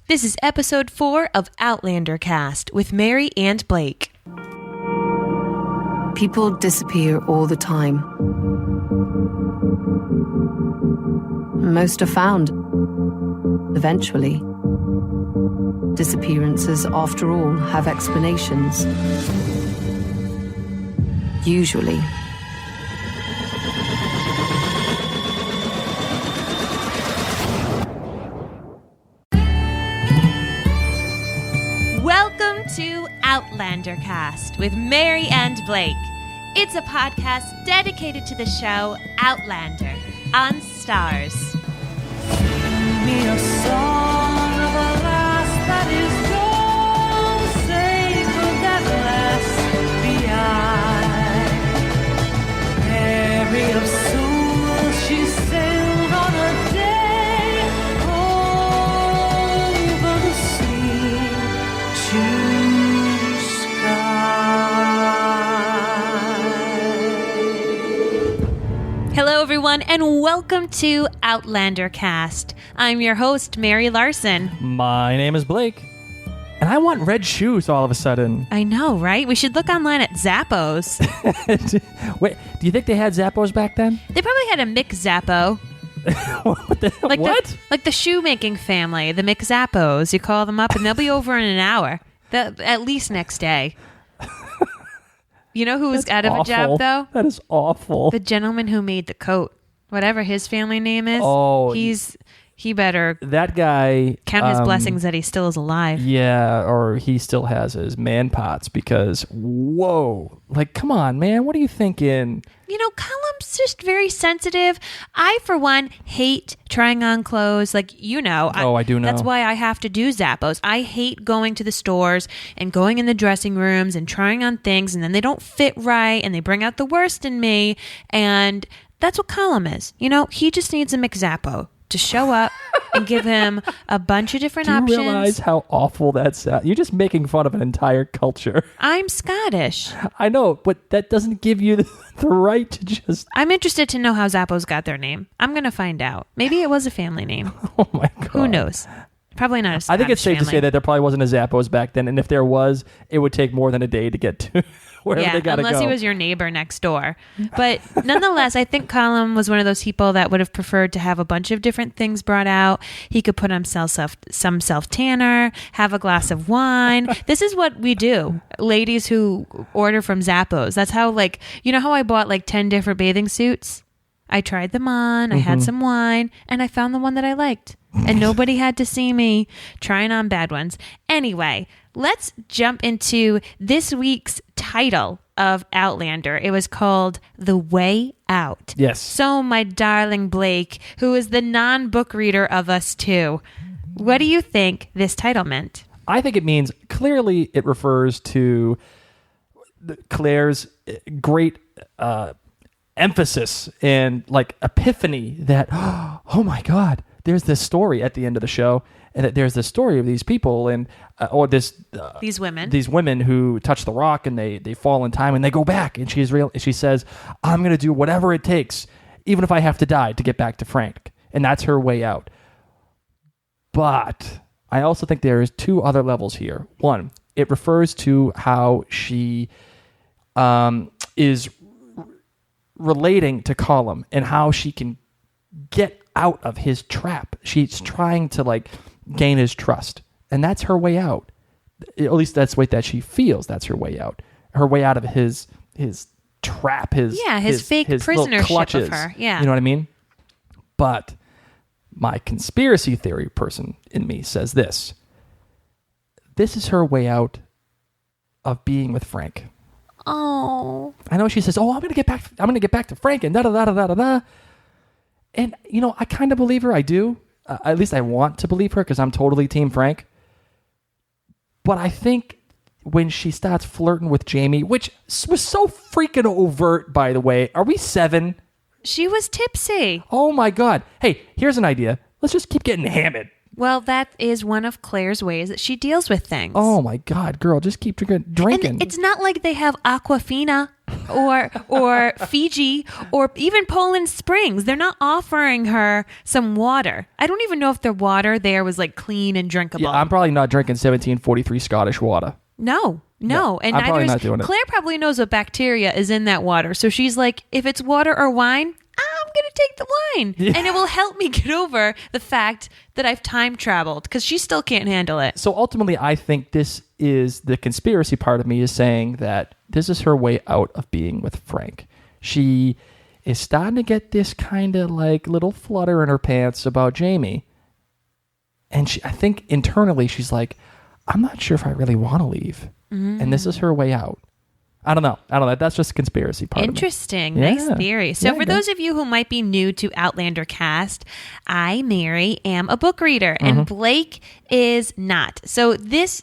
This is episode 4 of Outlander Cast with Mary and Blake. People disappear all the time. Most are found. Eventually. Disappearances, after all, have explanations. Usually. Welcome to Outlander Cast with Mary and Blake. It's a podcast dedicated to the show Outlander on Stars. Sing me a song of a lass that is gone, save of that lass behind. Mary of soul, she sailed on a day over the sea to sky. Hello, everyone, and welcome to Outlander Cast. I'm your host, Mary Larson. My name is Blake, and I want red shoes all of a sudden. I know, right? We should look online at Zappos. Wait, do you think they had Zappos back then? They probably had a McZappo. What? Like the shoemaking family, the McZappos. You call them up, and they'll be over in an hour. At least next day. You know who was That's out of awful. a job, though? That is awful. The gentleman who made the coat. Whatever his family name is. Oh. He better That guy... count his blessings that he still is alive. Yeah, or he still has his man pots because, whoa. Like, come on, man. What are you thinking? You know, Colum's just very sensitive. I, for one, hate trying on clothes. Like, you know. I do know. That's why I have to do Zappos. I hate going to the stores and going in the dressing rooms and trying on things, and then they don't fit right, and they bring out the worst in me, and that's what Colum is. You know, he just needs a McZappo to show up and give him a bunch of different options. Do you realize how awful that sounds? You're just making fun of an entire culture. I'm Scottish. I know, but that doesn't give you the right to just... I'm interested to know how Zappos got their name. I'm going to find out. Maybe it was a family name. Oh my God. Who knows? Probably not a Scottish I think it's safe to family. say that there probably wasn't a Zappos back then, and if there was, it would take more than a day to get to wherever they gotta go. Unless he was your neighbor next door. But nonetheless, I think Colum was one of those people that would have preferred to have a bunch of different things brought out. He could put himself some self-tanner, have a glass of wine. This is what we do, ladies who order from Zappos. That's how, like, you know how I bought like 10 different bathing suits? I tried them on, I had some wine, and I found the one that I liked. And nobody had to see me trying on bad ones. Anyway, let's jump into this week's title of Outlander. It was called The Way Out. Yes. So, my darling Blake, who is the non-book reader of us two, what do you think this title meant? I think it means, clearly it refers to Claire's great emphasis and like epiphany that, oh my God, there's this story at the end of the show, and that there's this story of these people and these women who touch the rock and they fall in time and they go back, and she says, I'm going to do whatever it takes, even if I have to die, to get back to Frank. And that's her way out. But I also think there is two other levels here. One, it refers to how she is relating to Colum and how she can get out of his trap. She's trying to like gain his trust, and that's her way out. At least that's the way that she feels. That's her way out. Her way out of his trap. His fake prisonership of her. Yeah, you know what I mean. But my conspiracy theory person in me says this. This is her way out of being with Frank. Oh, I know she says, "Oh, I'm gonna get back to Frank," and da da da da da da. And you know, I kind of believe her. I do. At least I want to believe her because I'm totally Team Frank. But I think when she starts flirting with Jamie, which was so freaking overt, by the way. Are we 7? she was tipsy. Oh my God! Hey, here's an idea. Let's just keep getting hammered. Well, that is one of Claire's ways that she deals with things. Oh my God, girl, just keep drinking. And it's not like they have Aquafina. or Fiji or even Poland Springs. They're not offering her some water. I don't even know if the water there was like clean and drinkable. Yeah, I'm probably not drinking 1743 Scottish water. No. And I'm probably neither not is doing it. Claire. Probably knows what bacteria is in that water, so she's like, if it's water or wine, I'm gonna take the wine, and it will help me get over the fact that I've time traveled, because she still can't handle it. So ultimately, I think this is the conspiracy part of me is saying that this is her way out of being with Frank. She is starting to get this kind of like little flutter in her pants about Jamie, and I think internally she's like, I'm not sure if I really want to leave. And this is her way out. I don't know. That's just a conspiracy part. Interesting. Of me. Nice theory. So for those of you who might be new to Outlander cast, I, Mary, am a book reader, and Blake is not. So this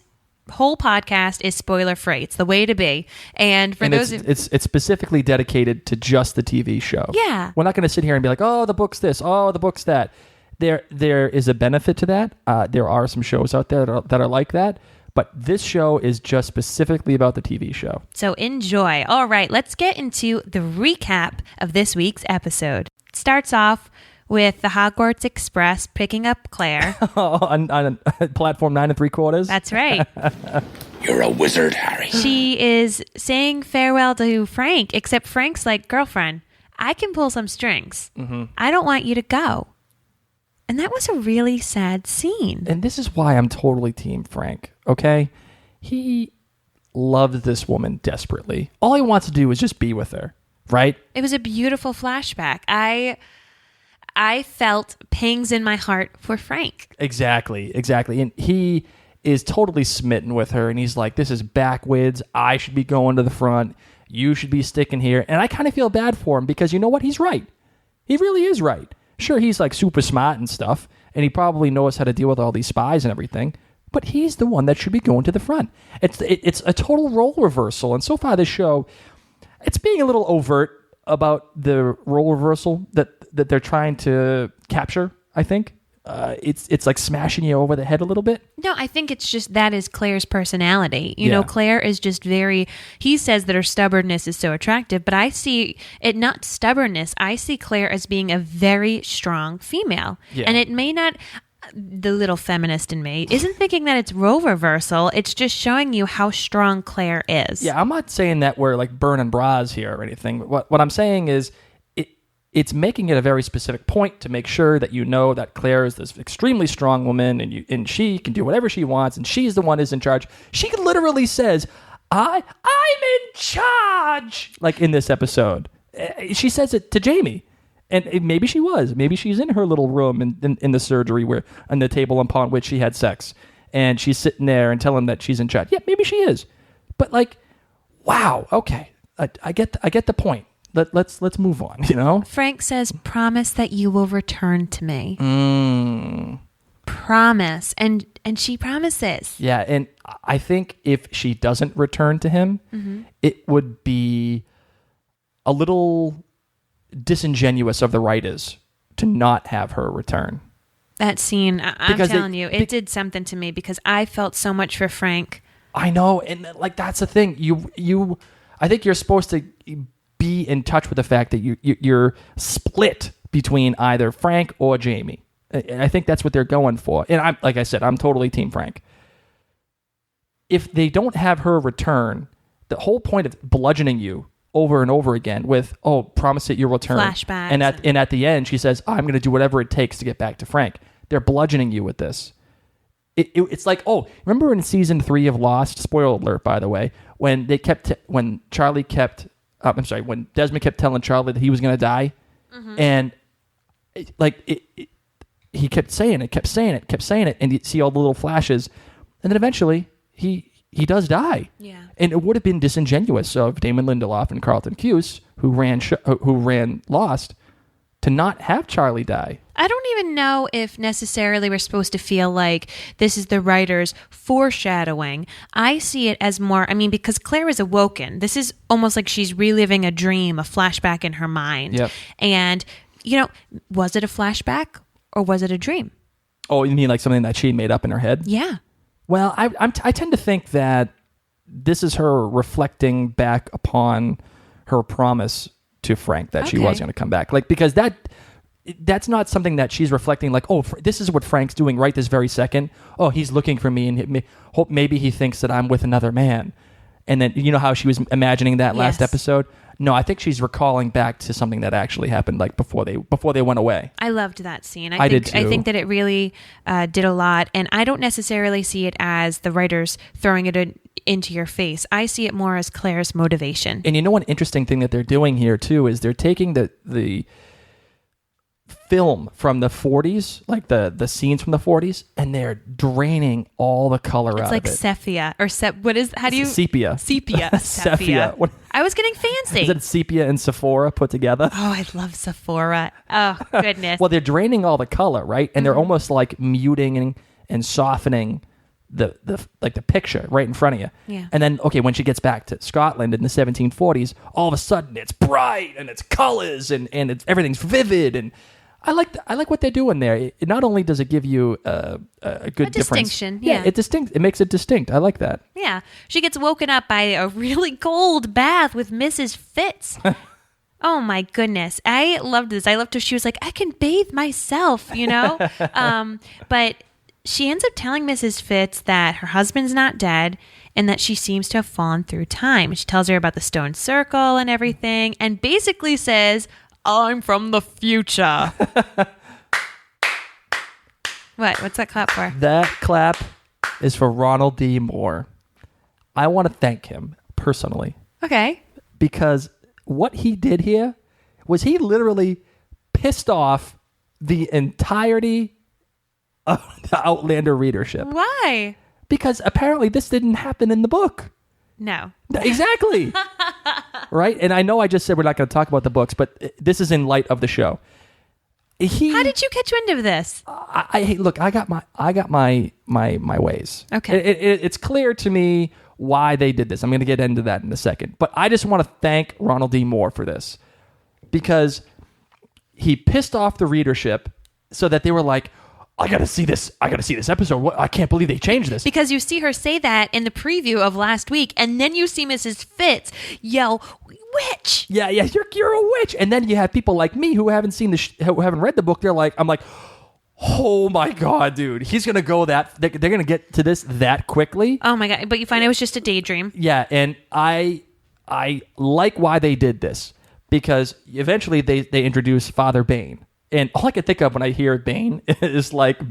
whole podcast is spoiler free. It's the way to be. And for those it's specifically dedicated to just the TV show. Yeah. We're not going to sit here and be like, oh, the book's this, oh, the book's that. There is a benefit to that. There are some shows out there that are like that. But this show is just specifically about the TV show. So enjoy. All right, let's get into the recap of this week's episode. It starts off with the Hogwarts Express picking up Claire. on platform 9 3/4. That's right. You're a wizard, Harry. She is saying farewell to Frank, except Frank's like, girlfriend, I can pull some strings. I don't want you to go. And that was a really sad scene. And this is why I'm totally Team Frank, okay? He loves this woman desperately. All he wants to do is just be with her, right? It was a beautiful flashback. I felt pangs in my heart for Frank. Exactly. And he is totally smitten with her, and he's like, this is backwards. I should be going to the front. You should be sticking here. And I kind of feel bad for him because you know what? He's right. He really is right. Sure, he's like super smart and stuff, and he probably knows how to deal with all these spies and everything, but he's the one that should be going to the front. It's a total role reversal, and so far this show, it's being a little overt about the role reversal that they're trying to capture, I think. It's like smashing you over the head a little bit. No, I think it's just that is Claire's personality. You Yeah. know, Claire is just he says that her stubbornness is so attractive, but I see it not stubbornness. I see Claire as being a very strong female. Yeah. And it may not, the little feminist in me isn't thinking that it's role reversal. It's just showing you how strong Claire is. Yeah, I'm not saying that we're like burning bras here or anything. But what I'm saying is it's making it a very specific point to make sure that you know that Claire is this extremely strong woman and she can do whatever she wants and she's the one who's in charge. She literally says, I'm in charge, like in this episode. She says it to Jamie. And maybe she was. Maybe she's in her little room in the surgery on the table upon which she had sex. And she's sitting there and telling that she's in charge. Yeah, maybe she is. But like, wow, okay. I get the point. Let's move on, you know? Frank says, promise that you will return to me. Promise. And she promises. Yeah, and I think if she doesn't return to him, it would be a little disingenuous of the writers to not have her return. That scene, I'm telling you, it did something to me because I felt so much for Frank. I know, and like that's the thing. I think you're supposed to be in touch with the fact that you're split between either Frank or Jamie. I think that's what they're going for. And like I said, I'm totally Team Frank. If they don't have her return, the whole point of bludgeoning you over and over again with, oh, promise that you'll return. Flashbacks. And at the end, she says, I'm going to do whatever it takes to get back to Frank. They're bludgeoning you with this. It's like, oh, remember in season 3 of Lost, spoiler alert, by the way, when Desmond kept telling Charlie that he was going to die, and he kept saying it, and you see all the little flashes, and then eventually he does die. Yeah. And it would have been disingenuous of Damon Lindelof and Carlton Cuse, who ran Lost, to not have Charlie die. I don't even know if necessarily we're supposed to feel like this is the writers foreshadowing. I see it as more, because Claire is awoken. This is almost like she's reliving a dream, a flashback in her mind. Yep. And, was it a flashback or was it a dream? Oh, you mean like something that she made up in her head? Yeah. Well, I tend to think that this is her reflecting back upon her promise to Frank that she was going to come back. Like, because that's not something that she's reflecting like, oh, this is what Frank's doing right this very second. Oh, he's looking for me and hope maybe he thinks that I'm with another man. And then, you know how she was imagining that last episode? No, I think she's recalling back to something that actually happened like before they went away. I loved that scene. I did too. I think that it really did a lot. And I don't necessarily see it as the writers throwing it into your face. I see it more as Claire's motivation. And you know, one interesting thing that they're doing here too is they're taking the film from the 40s, like the scenes from the 40s, and they're draining all the color out of it. It's like sepia or how do you sepia? Sepia. Sepia. What? I was getting fancy. Is it sepia and Sephora put together? Oh, I love Sephora. Oh, goodness. Well, they're draining all the color, right? And they're almost like muting and softening the picture right in front of you. Yeah. And then, okay, when she gets back to Scotland in the 1740s, all of a sudden it's bright and it's colors and everything's vivid. And I like what they're doing there. It not only does it give you a good difference. Distinction. Yeah, it makes it distinct. I like that. Yeah. She gets woken up by a really cold bath with Mrs. Fitz. Oh my goodness. I loved this. I loved her. She was like, I can bathe myself, you know? But she ends up telling Mrs. Fitz that her husband's not dead and that she seems to have fallen through time. She tells her about the stone circle and everything and basically says, I'm from the future. What's that clap for? That clap is for Ronald D. Moore. I want to thank him personally. Okay. Because what he did here was he literally pissed off the entirety of the Outlander readership. Why? Because apparently this didn't happen in the book. No. Exactly. Right? And I know I just said we're not going to talk about the books, but this is in light of the show. How did you catch wind of this? Look, I got my ways. Okay. It's clear to me why they did this. I'm going to get into that in a second. But I just want to thank Ronald D. Moore for this. Because he pissed off the readership so that they were like, I gotta see this episode. I can't believe they changed this. Because you see her say that in the preview of last week, and then you see Mrs. Fitz yell, "Witch!" Yeah, you're a witch. And then you have people like me who haven't seen who haven't read the book. I'm like, oh my god, dude, he's gonna go that. They're gonna get to this that quickly. Oh my god! But you find it was just a daydream. Yeah, and I like why they did this because eventually they introduce Father Bain. And all I can think of when I hear Bane is like,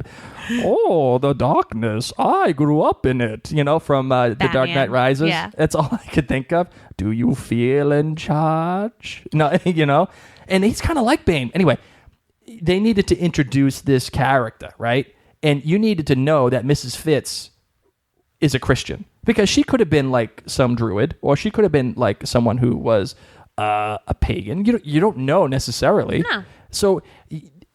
oh, the darkness. I grew up in it, from The Dark Knight Rises. Yeah. That's all I could think of. Do you feel in charge? No, and he's kind of like Bane. Anyway, they needed to introduce this character, right? And you needed to know that Mrs. Fitz is a Christian because she could have been like some druid or she could have been like someone who was a pagan. You don't know necessarily. No. So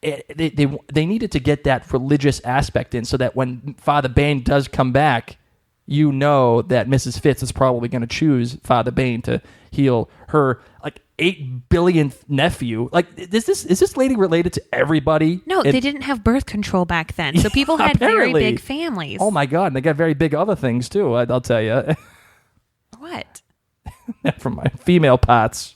they needed to get that religious aspect in so that when Father Bain does come back, you know that Mrs. Fitz is probably going to choose Father Bain to heal her like 8 billionth nephew. Like, is this lady related to everybody? No, they didn't have birth control back then, so people had very big families. Oh my god, and they got very big other things too. I'll tell you. What? From my female parts.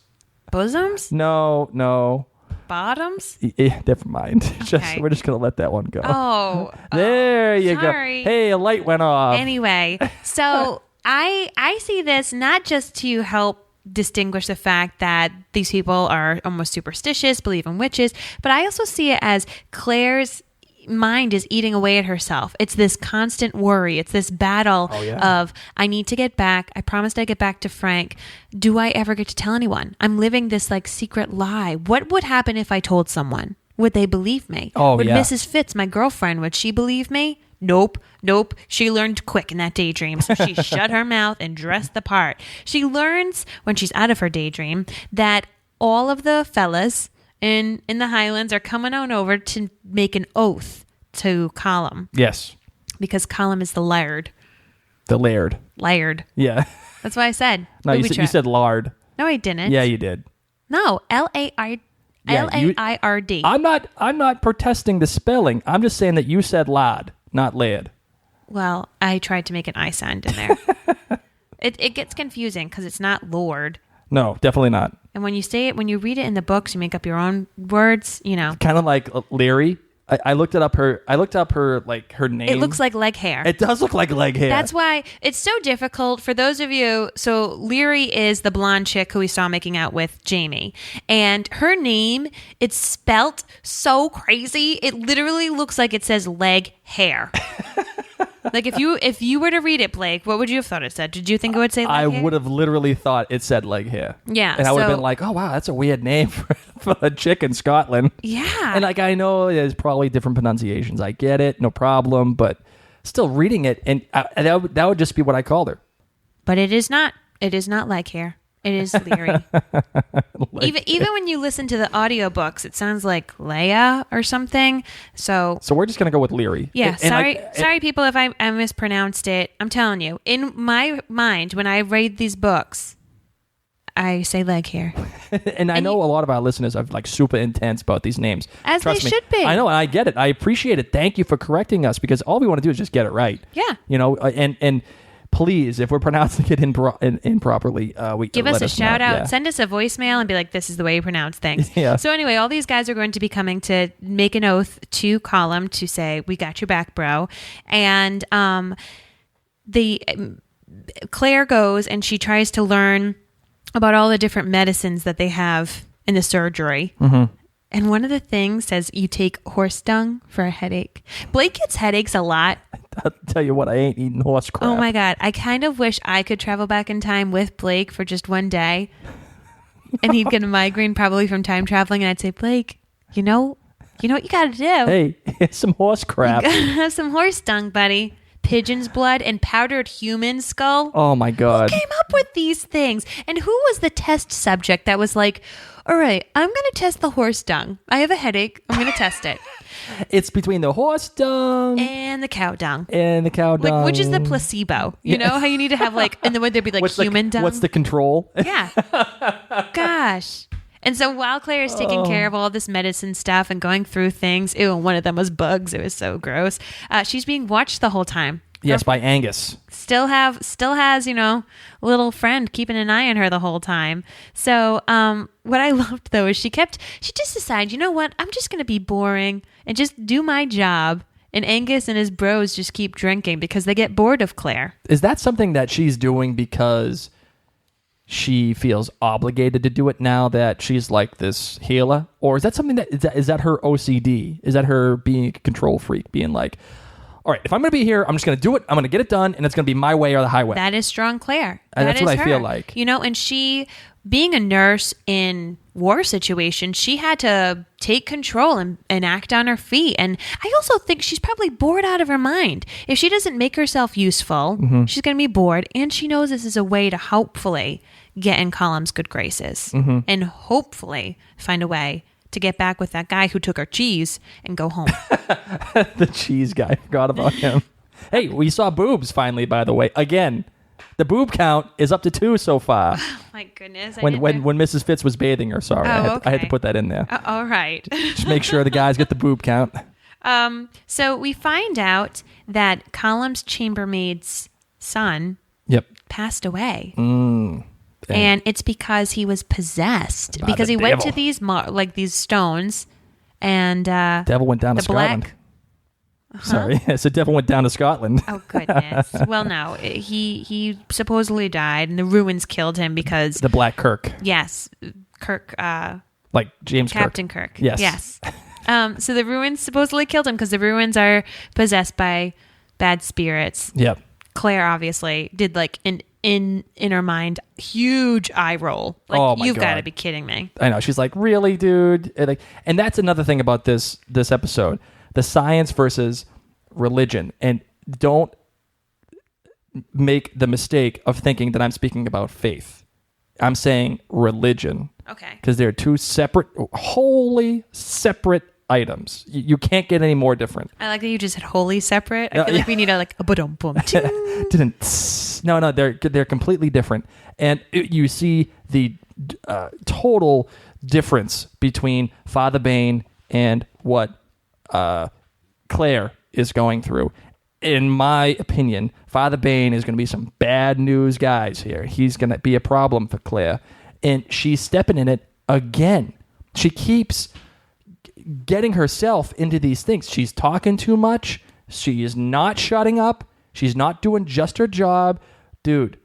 Bosoms? No. Bottoms? Never mind. Okay. We're just going to let that one go. Oh. There you sorry. go. Hey, a light went off. Anyway, so I see this not just to help distinguish the fact that these people are almost superstitious, believe in witches, but I also see it as Claire's mind is eating away at herself. It's this constant worry. It's this battle of, I need to get back. I promised I'd get back to Frank. Do I ever get to tell anyone? I'm living this like secret lie. What would happen if I told someone? Would they believe me? Would Mrs. Fitz, my girlfriend, would she believe me? Nope. She learned quick in that daydream. So she shut her mouth and dressed the part. She learns when she's out of her daydream that all of the fellas in the Highlands are coming on over to make an oath to Colum. Yes. Because Colum is the laird. The laird. Laird. Yeah. That's what I said. No, you said lard. No, I didn't. Yeah, you did. No, Laird. I'm not protesting the spelling. I'm just saying that you said lard, not laird. Well, I tried to make an I sound in there. It gets confusing because it's not Lord. No, definitely not. And when you read it in the books, you make up your own words, Kind of like Leary. I looked it up her. I looked up her her name. It looks like Laoghaire. It does look like Laoghaire. That's why it's so difficult for those of you. So Leary is the blonde chick who we saw making out with Jamie, and her name, it's spelt so crazy. It literally looks like it says leg hair. Like if you were to read it, Blake, what would you have thought it said? Did you think it would say leg I hair? would have literally thought it said Laoghaire. Yeah, and I would have been like, oh wow, that's a weird name for a chick in Scotland. Yeah, and I know there's probably different pronunciations. I get it, no problem, but still reading it, and that would just be what I called her. But it is not. It is not leg hair. It is Leary. Even when you listen to the audiobooks, it sounds like Leia or something. So we're just gonna go with Leary. Yeah. Sorry, people, if I mispronounced it. I'm telling you, in my mind, when I read these books, I say leg hair. And I know a lot of our listeners are super intense about these names. As Trust they me. should be. I know, and I get it. I appreciate it. Thank you for correcting us, because all we want to do is just get it right. Yeah. And please, if we're pronouncing it improperly, give us a shout know. out. Yeah. Send us a voicemail and be like, this is the way you pronounce things. Yeah. So anyway, all these guys are going to be coming to make an oath to Colum to say, we got your back, bro. And Claire goes and she tries to learn about all the different medicines that they have in the surgery. Mm-hmm. And one of the things says you take horse dung for a headache. Blake gets headaches a lot. I'll tell you what, I ain't eating horse crap. Oh my God. I kind of wish I could travel back in time with Blake for just one day. And he'd get a migraine probably from time traveling. And I'd say, Blake, you know what you got to do? Hey, it's some horse crap. Have some horse dung, buddy. Pigeon's blood and powdered human skull. Oh my God. Who came up with these things? And who was the test subject that was like, all right, I'm going to test the horse dung. I have a headache. I'm going to test it. It's between the horse dung and the cow dung. Dung. Which is the placebo? You know how you need to have and then would there be human dung? What's the control? Yeah. Gosh. And so while Claire is taking care of all this medicine stuff and going through things, one of them was bugs. It was so gross. She's being watched the whole time. Yes, by Angus. Still has, a little friend keeping an eye on her the whole time. So what I loved, though, is she just decided, you know what? I'm just going to be boring and just do my job. And Angus and his bros just keep drinking because they get bored of Claire. Is that something that she's doing because she feels obligated to do it now that she's like this healer? Or is that something is that her OCD? Is that her being a control freak, being like, all right, if I'm going to be here, I'm just going to do it. I'm going to get it done, and it's going to be my way or the highway. That is strong Claire. That's what I feel like. And she, being a nurse in war situations, she had to take control and act on her feet. And I also think she's probably bored out of her mind. If she doesn't make herself useful, she's going to be bored. And she knows this is a way to hopefully get in Colum's good graces and hopefully find a way to get back with that guy who took our cheese and go home. The cheese guy. Forgot about him. Hey, we saw boobs finally, by the way. Again, the boob count is up to 2 so far. Oh, my goodness. When Mrs. Fitz was bathing her, sorry. I had to put that in there. All right. Just make sure the guys get the boob count. So we find out that Colum's chambermaid's son passed away. And it's because he was possessed. Because he went to these these stones, and devil went down to Scotland. Sorry, so devil went down to Scotland. Oh goodness. Well, no, he supposedly died, and the ruins killed him because the Black Kirk. Yes, Kirk. Like James Captain Kirk. Yes. So the ruins supposedly killed him because the ruins are possessed by bad spirits. Yep. Claire obviously did in her mind huge eye roll. Oh my you've God. got to be kidding me. I know. She's like, really, dude? And that's another thing about this episode. The science versus religion. And don't make the mistake of thinking that I'm speaking about faith. I'm saying religion. Okay. Because they're two wholly separate items. You can't get any more different. I like that you just said wholly separate. I feel like we need a ba-dum boom. No, they're completely different. And you see the total difference between Father Bain and what Claire is going through. In my opinion, Father Bain is going to be some bad news guys here. He's going to be a problem for Claire. and she's stepping in it again. She keeps getting herself into these things. She's talking too much. She is not shutting up. She's not doing just her job. Dude,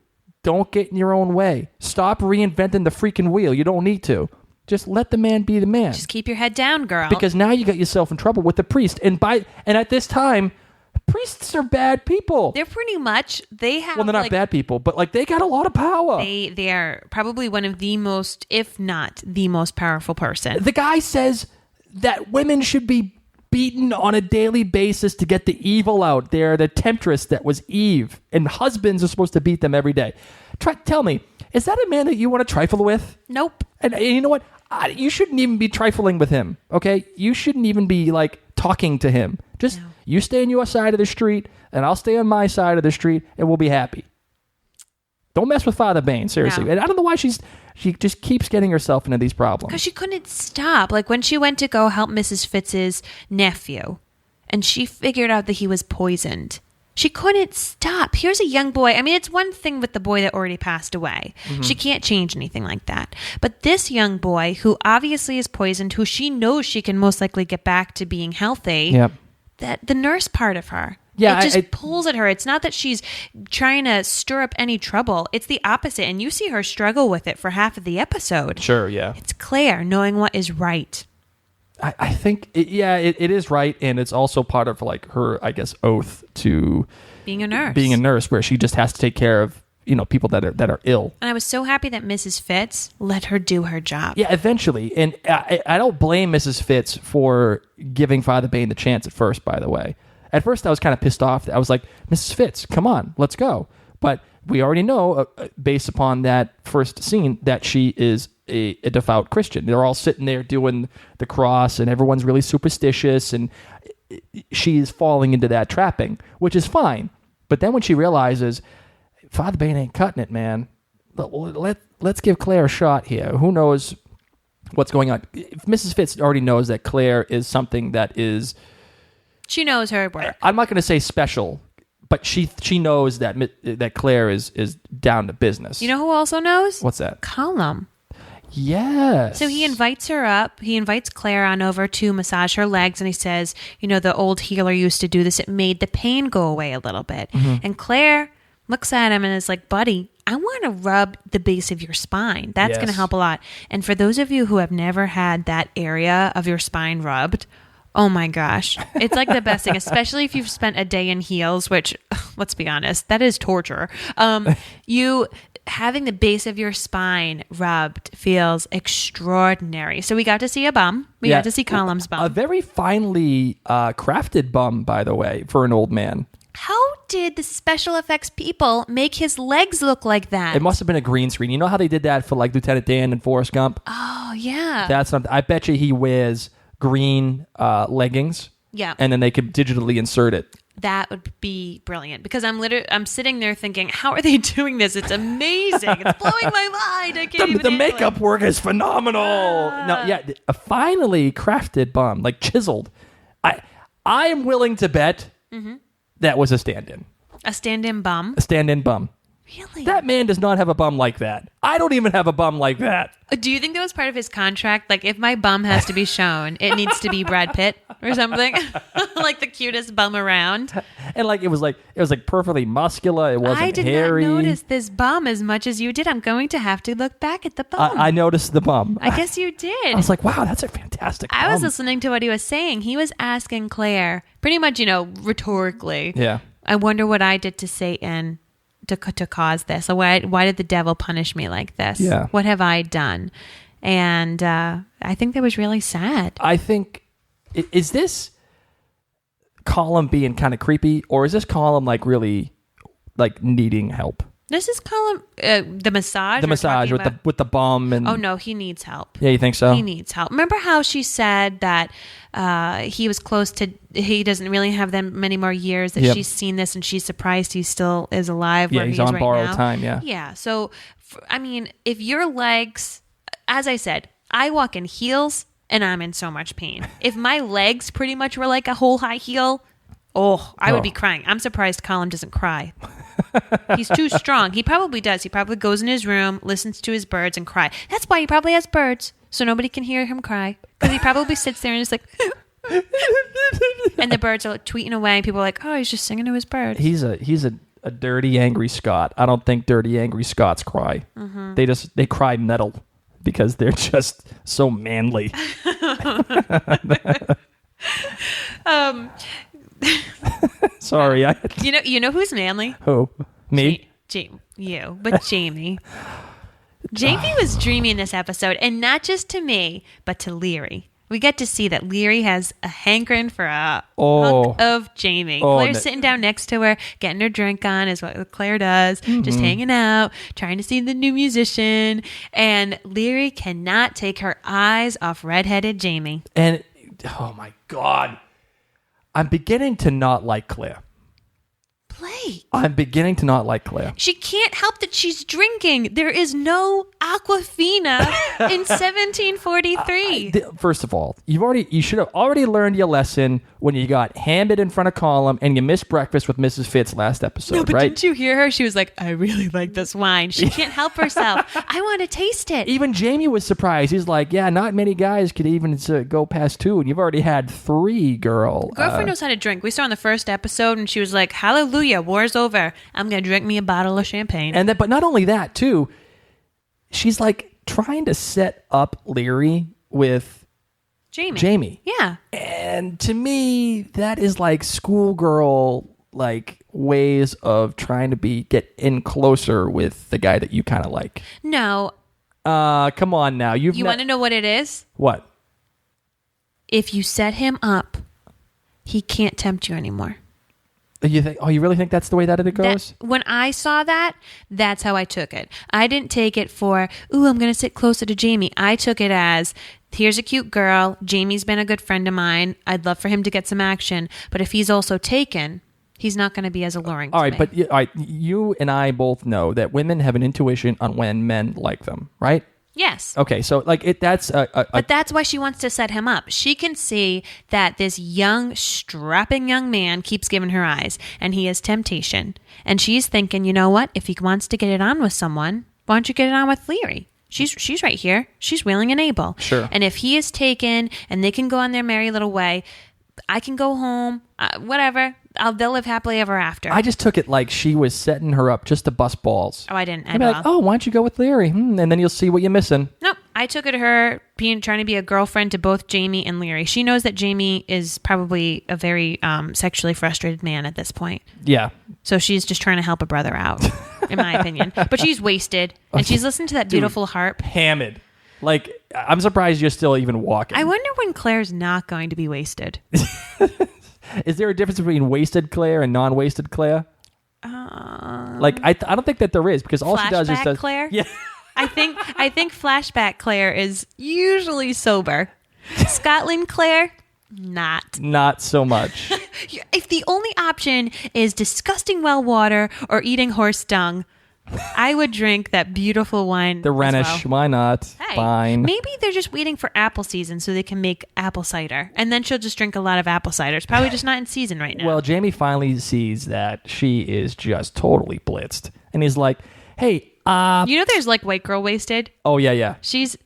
don't get in your own way. Stop reinventing the freaking wheel. You don't need to. Just let the man be the man. Just keep your head down, girl. Because now you got yourself in trouble with the priest. And at this time, priests are bad people. They're pretty much, they have, Well, they're not bad people, but like they got a lot of power. They are probably one of the most, if not the most powerful person. The guy says that women should be beaten on a daily basis to get the evil out. They're the temptress that was Eve, and husbands are supposed to beat them every day. Tell me, is that a man that you want to trifle with? Nope. And you know what? You shouldn't even be trifling with him, okay? You shouldn't even be, like, talking to him. Just, you stay on your side of the street, and I'll stay on my side of the street, and we'll be happy. Don't mess with Father Bain, seriously. No. And I don't know why she just keeps getting herself into these problems. Because she couldn't stop. Like when she went to go help Mrs. Fitz's nephew, and she figured out that he was poisoned. She couldn't stop. Here's a young boy. I mean, it's one thing with the boy that already passed away. Mm-hmm. She can't change anything like that. But this young boy, who obviously is poisoned, who she knows she can most likely get back to being healthy, that the nurse part of her, it just pulls at her. It's not that she's trying to stir up any trouble. It's the opposite. And you see her struggle with it for half of the episode. Sure, yeah. It's Claire knowing what is right. I think, it is right, and it's also part of like her, I guess, oath to being a nurse, where she just has to take care of people that are ill. And I was so happy that Mrs. Fitz let her do her job. Yeah, eventually, and I don't blame Mrs. Fitz for giving Father Bain the chance at first. By the way, at first I was kind of pissed off. I was like, Mrs. Fitz, come on, let's go. But we already know, based upon that first scene, that she is a devout Christian. They're all sitting there doing the cross, and everyone's really superstitious, and she's falling into that trapping, which is fine. But then when she realizes Father Bain ain't cutting it, man, let's give Claire a shot here. Who knows what's going on? If Mrs. Fitz already knows that Claire is something that is... She knows her work. I'm not going to say special, but she knows that Claire is down to business. You know who also knows? What's that? Colum. Yes. So he invites her up. He invites Claire on over to massage her legs, and he says, the old healer used to do this. It made the pain go away a little bit. Mm-hmm. And Claire looks at him and is like, buddy, I want to rub the base of your spine. That's going to help a lot. And for those of you who have never had that area of your spine rubbed, oh my gosh, it's like the best thing, especially if you've spent a day in heels, which, let's be honest, that is torture. Having the base of your spine rubbed feels extraordinary. So we got to see a bum. We got to see Colum's bum. A very finely crafted bum, by the way, for an old man. How did the special effects people make his legs look like that? It must have been a green screen. You know how they did that for like Lieutenant Dan and Forrest Gump? Oh, yeah. That's something. I bet you he wears green leggings. Yeah. And then they could digitally insert it. That would be brilliant, because I'm sitting there thinking, how are they doing this? It's amazing. It's blowing my mind. I can't even the makeup work is phenomenal. No, yeah, a finely crafted bum, like chiseled. I am willing to bet that was a stand-in. A stand-in bum? A stand-in bum. Really? That man does not have a bum like that. I don't even have a bum like that. Do you think that was part of his contract? Like, if my bum has to be shown, it needs to be Brad Pitt or something? Like the cutest bum around. And like it was like perfectly muscular. It wasn't hairy. I did not notice this bum as much as you did. I'm going to have to look back at the bum. I noticed the bum. I guess you did. I was like, wow, that's a fantastic bum. I was listening to what he was saying. He was asking Claire, pretty much, rhetorically. Yeah. I wonder what I did to Satan to cause this. Why did the devil punish me like this? Yeah. What have I done? And I think that was really sad. I think, is this Colum being kind of creepy, or is this Colum like really like needing help? This is Colum, the massage. The massage with the bum and. Oh no, he needs help. Yeah, you think so? He needs help. Remember how she said that he was close to. He doesn't really have that many more years. That she's seen this and she's surprised he still is alive. Yeah, where he's he is on right borrowed now. time. Yeah. Yeah. So, if your legs, as I said, I walk in heels and I'm in so much pain. If my legs pretty much were like a whole high heel. I would be crying. I'm surprised Colum doesn't cry. He's too strong. He probably does. He probably goes in his room, listens to his birds, and cry. That's why he probably has birds, so nobody can hear him cry. Because he probably sits there and is like... and the birds are tweeting away, and people are like, oh, he's just singing to his birds. He's a dirty, angry Scot. I don't think dirty, angry Scots cry. Mm-hmm. They cry metal because they're just so manly. Sorry, you know who's manly? Who? Me? You, but Jamie. Jamie was dreamy in this episode, and not just to me, but to Leary. We get to see that Leary has a hankering for a hunk of Jamie. Claire's sitting down next to her, getting her drink on, is what Claire does, just hanging out, trying to see the new musician. And Leary cannot take her eyes off redheaded Jamie. And, oh my God, I'm beginning to not like Claire. Blake. I'm beginning to not like Claire. She can't help that she's drinking. There is no Aquafina in 1743. First of all, you should have already learned your lesson when you got hammered in front of Colum and you missed breakfast with Mrs. Fitz last episode, no, but right? Didn't you hear her? She was like, I really like this wine. She can't help herself. I want to taste it. Even Jamie was surprised. He's like, yeah, not many guys could even go past 2, and you've already had 3, girl. Girlfriend knows how to drink. We saw in the first episode, and she was like, hallelujah, war's over. I'm going to drink me a bottle of champagne. But not only that, too, she's like trying to set up Leary with Jamie. Yeah. And to me, that is like schoolgirl like ways of trying to get in closer with the guy that you kind of like. No. Come on now. You want to know what it is? What? If you set him up, he can't tempt you anymore. You think? Oh, you really think that's the way that it goes? When I saw that, that's how I took it. I didn't take it for, ooh, I'm going to sit closer to Jamie. I took it as, here's a cute girl. Jamie's been a good friend of mine. I'd love for him to get some action. But if he's also taken, he's not going to be as alluring to me. But you and I both know that women have an intuition on when men like them, right? Yes. Okay, so like that's but that's why she wants to set him up. She can see that this young, strapping young man keeps giving her eyes, and he is temptation. And she's thinking, you know what? If he wants to get it on with someone, why don't you get it on with Leary? She's right here. She's willing and able. Sure. And if he is taken, and they can go on their merry little way, I can go home. Whatever. They'll live happily ever after. I just took it like she was setting her up just to bust balls. Oh, I didn't. I'd be like, oh, why don't you go with Leary? And then you'll see what you're missing. Nope. I took it to her trying to be a girlfriend to both Jamie and Leary. She knows that Jamie is probably a very sexually frustrated man at this point. Yeah. So she's just trying to help a brother out, in my opinion. But she's wasted, and she's listening to that beautiful harp. Hammered. Like, I'm surprised you're still even walking. I wonder when Claire's not going to be wasted. Is there a difference between wasted Claire and non-wasted Claire? Like, I don't think that there is, because all she does is Flashback Claire? Yeah. I think flashback Claire is usually sober. Scotland Claire, not so much. If the only option is disgusting well water or eating horse dung, I would drink that beautiful wine. The Rhenish, well. Why not? Hey, Fine. Maybe they're just waiting for apple season so they can make apple cider. And then she'll just drink a lot of apple cider. It's probably just not in season right now. Well, Jamie finally sees that she is just totally blitzed. And he's like, hey, you know there's like white girl wasted? Oh, yeah. She's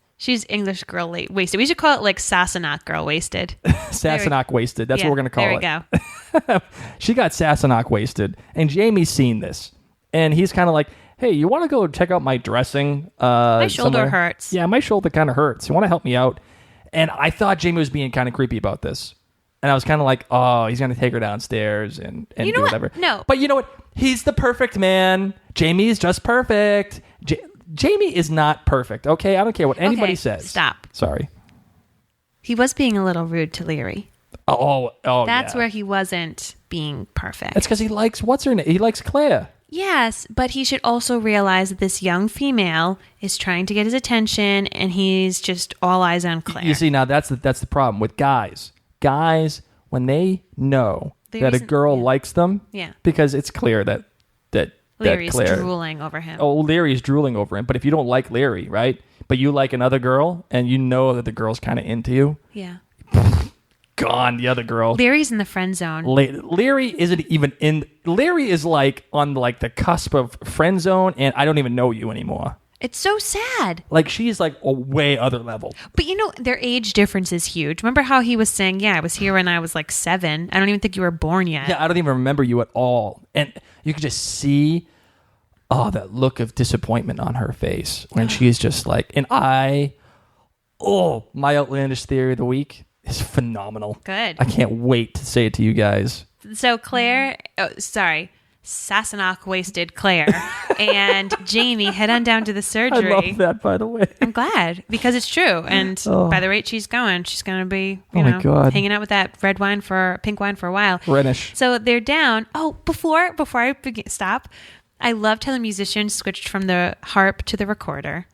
English girl wasted. We should call it like Sassenach girl wasted. Sassenach wasted. That's what we're going to call it. There we go. She got Sassenach wasted. And Jamie's seen this. And he's kind of like, hey, you want to go check out my dressing? My shoulder somewhere? hurts. Yeah, my shoulder kind of hurts. You want to help me out? And I thought Jamie was being kind of creepy about this. And I was kind of like, oh, he's going to take her downstairs and you know do what? whatever. No. But you know what? He's the perfect man. Jamie is just perfect. Jamie is not perfect, okay? I don't care what anybody says. Stop. Sorry. He was being a little rude to Leary. Oh, That's yeah. where he wasn't being perfect. That's because he likes, what's her name? He likes Claire. Yes, but he should also realize that this young female is trying to get his attention, and he's just all eyes on Claire. You see, now that's the problem with guys. Guys, when they know that a girl likes them, because it's clear that Leary's Claire, drooling over him. Oh, Leary's drooling over him. But if you don't like Leary, right? But you like another girl, and you know that the girl's kind of into you. Yeah. gone. The other girl. Leary's in the friend zone. Leary isn't even in. Leary is like on like the cusp of friend zone, and I don't even know you anymore. It's so sad. Like she's like a way other level. But their age difference is huge. Remember how he was saying, yeah, I was here when I was like 7. I don't even think you were born yet. Yeah, I don't even remember you at all. And you could just see, that look of disappointment on her face when she's just like, my Outlandish theory of the week is phenomenal. Good. I can't wait to say it to you guys. So Sassenach wasted Claire, and Jamie head on down to the surgery. I love that, by the way. I'm glad, because it's true. And by the rate she's going to be, my God. hanging out with that pink wine for a while. Rhenish. So they're down. Oh, before I stop, I loved how the musician switched from the harp to the recorder.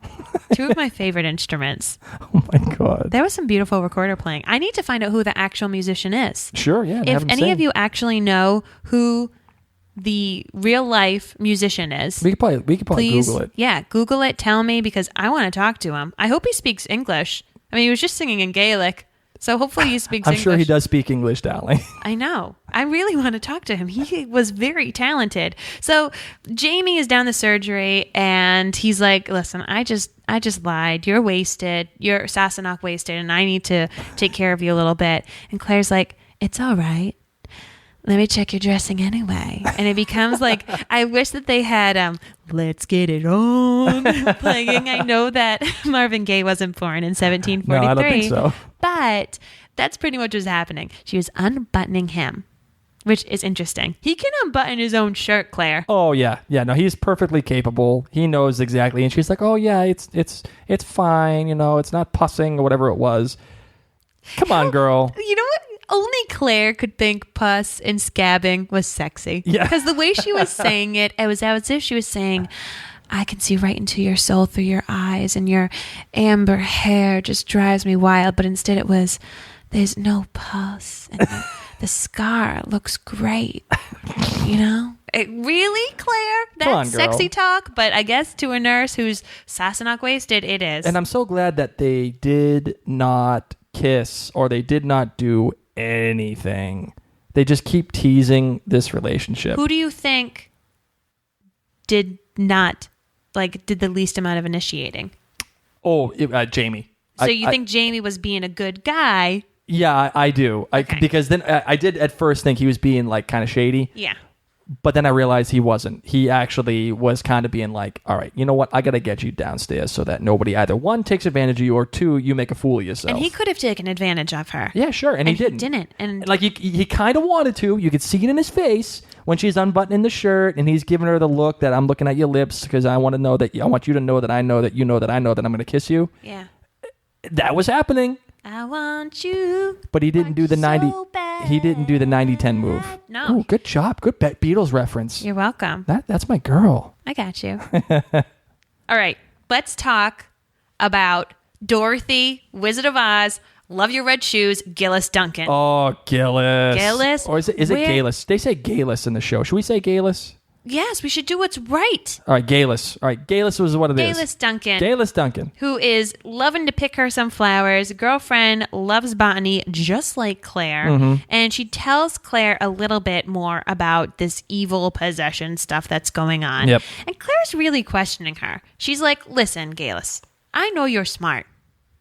2 of my favorite instruments. Oh my God. There was some beautiful recorder playing. I need to find out who the actual musician is. Sure, yeah. If any of you actually know who the real life musician is, we could probably please, Google it. Yeah, Google it. Tell me, because I want to talk to him. I hope he speaks English. I mean, he was just singing in Gaelic, so hopefully he speaks English. I'm sure he does speak English, darling. I know. I really want to talk to him. He was very talented. So Jamie is down the surgery, and he's like, "Listen, I just lied. You're wasted. You're Sassenach wasted, and I need to take care of you a little bit." And Claire's like, "It's all right. Let me check your dressing anyway." And it becomes like, I wish that they had Let's Get It On playing. I know that Marvin Gaye wasn't born in 1743. No, I don't think so. But that's pretty much what was happening. She was unbuttoning him, which is interesting. He can unbutton his own shirt, Claire. Oh, yeah. Yeah, no, he's perfectly capable. He knows exactly. And she's like, oh, yeah, it's fine. It's not pussing or whatever it was. Come on, girl. You know what? Only Claire could think pus and scabbing was sexy. Yeah. Because the way she was saying it was as if she was saying, I can see right into your soul through your eyes, and your amber hair just drives me wild. But instead it was, there's no pus, and the scar looks great. Really, Claire? Come on, That's girl. sexy talk, but I guess to a nurse who's Sassenach wasted, it is. And I'm so glad that they did not kiss, or they did not do anything. They just keep teasing this relationship. Who do you think did the least amount of initiating? Oh, Jamie. So you think Jamie was being a good guy? Yeah, I do. Okay. Because then I did at first think he was being like kind of shady. Yeah. But then I realized he wasn't. He actually was kind of being like, all right, you know what? I got to get you downstairs so that nobody either, 1, takes advantage of you, or 2, you make a fool of yourself. And he could have taken advantage of her. Yeah, sure. And he didn't. And like he kind of wanted to. You could see it in his face when she's unbuttoning the shirt and he's giving her the look that I'm looking at your lips because I want you to know that I know that you know that I know that I'm going to kiss you. Yeah. That was happening. I want you. But he didn't do the 90. So bad. He didn't do the 90-10 move. No. Oh, good job. Good Beatles reference. You're welcome. That's my girl. I got you. All right. Let's talk about Dorothy, Wizard of Oz, Love Your Red Shoes, Geillis Duncan. Oh, Geillis. Geillis? Or is it Geillis? They say Geillis in the show. Should we say Geillis? Yes, we should do what's right. All right, Geillis. All right, Geillis was what it is. Geillis Duncan. Geillis Duncan. Who is loving to pick her some flowers. Girlfriend loves botany just like Claire. Mm-hmm. And she tells Claire a little bit more about this evil possession stuff that's going on. Yep. And Claire's really questioning her. She's like, listen, Geillis, I know you're smart.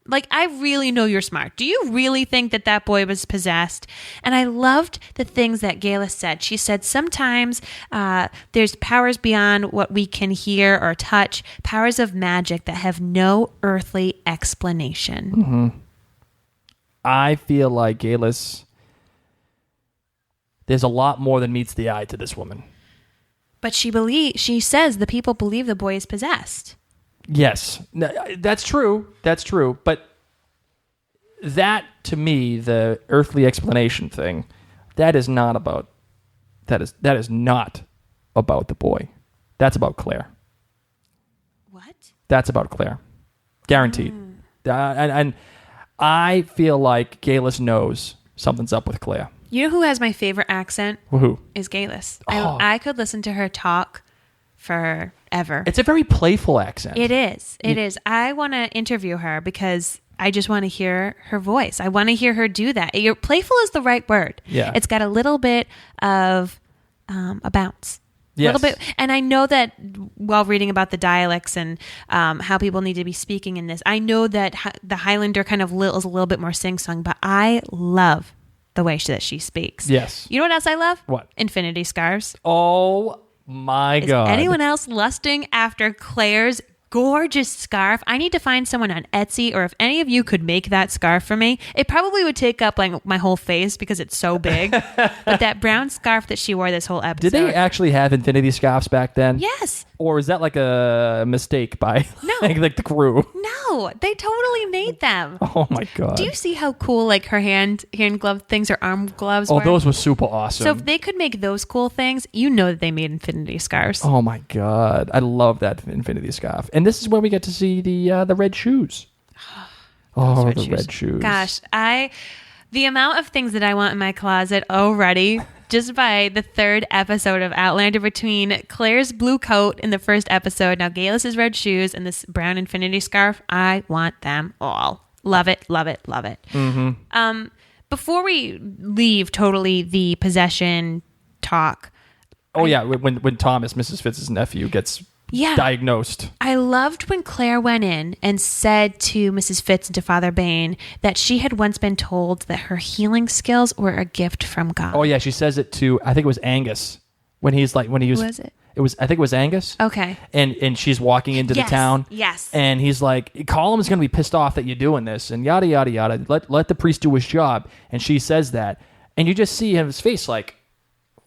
Like, I really know you're smart. Do you really think that boy was possessed? And I loved the things that Geillis said. She said sometimes there's powers beyond what we can hear or touch, powers of magic that have no earthly explanation. Mm-hmm. I feel like Geillis, there's a lot more than meets the eye to this woman. But she says the people believe the boy is possessed. Yes, that's true. That's true. But that, to me, the earthly explanation thing, that is not about the boy. That's about Claire. What? That's about Claire. Guaranteed. And I feel like Geillis knows something's up with Claire. You know who has my favorite accent? Who? Is Geillis. Oh. I could listen to her talk forever. It's a very playful accent. It is. It is. I want to interview her because I just want to hear her voice. I want to hear her do that. Playful is the right word. Yeah. It's got a little bit of a bounce. Yes. A little bit. And I know that while reading about the dialects and how people need to be speaking in this, I know that the Highlander kind of is a little bit more sing-song, but I love the way that she speaks. Yes. You know what else I love? What? Infinity scarves. Oh my God. Anyone else lusting after Claire's gorgeous scarf? I need to find someone on Etsy, or if any of you could make that scarf for me. It probably would take up like my whole face because it's so big. But that brown scarf that she wore this whole episode. Did they actually have infinity scarves back then? Yes. Or is that like a mistake by No. like the crew? No, they totally made them. Oh my God. Do you see how cool like her hand glove things or arm gloves Oh, were? those were super awesome. So if they could make those cool things, you know that they made infinity scarves. Oh my God. I love that infinity scarf. And this is where we get to see the red shoes. Oh, the red shoes. Gosh, the amount of things that I want in my closet already, just by the third episode of Outlander, between Claire's blue coat in the first episode, now Geillis' red shoes, and this brown infinity scarf, I want them all. Love it, love it, love it. Mm-hmm. Before we leave totally the possession talk. Oh, yeah. When Thomas, Mrs. Fitz's nephew, gets diagnosed. I loved when Claire went in and said to Mrs. Fitz and to Father Bain that she had once been told that her healing skills were a gift from God. Oh, yeah. She says it to, I think it was Angus. When he was... Who was it? I think it was Angus. Okay. And she's walking into the town. Yes. And he's like, Colum's going to be pissed off that you're doing this and yada, yada, yada. Let the priest do his job. And she says that. And you just see his face like,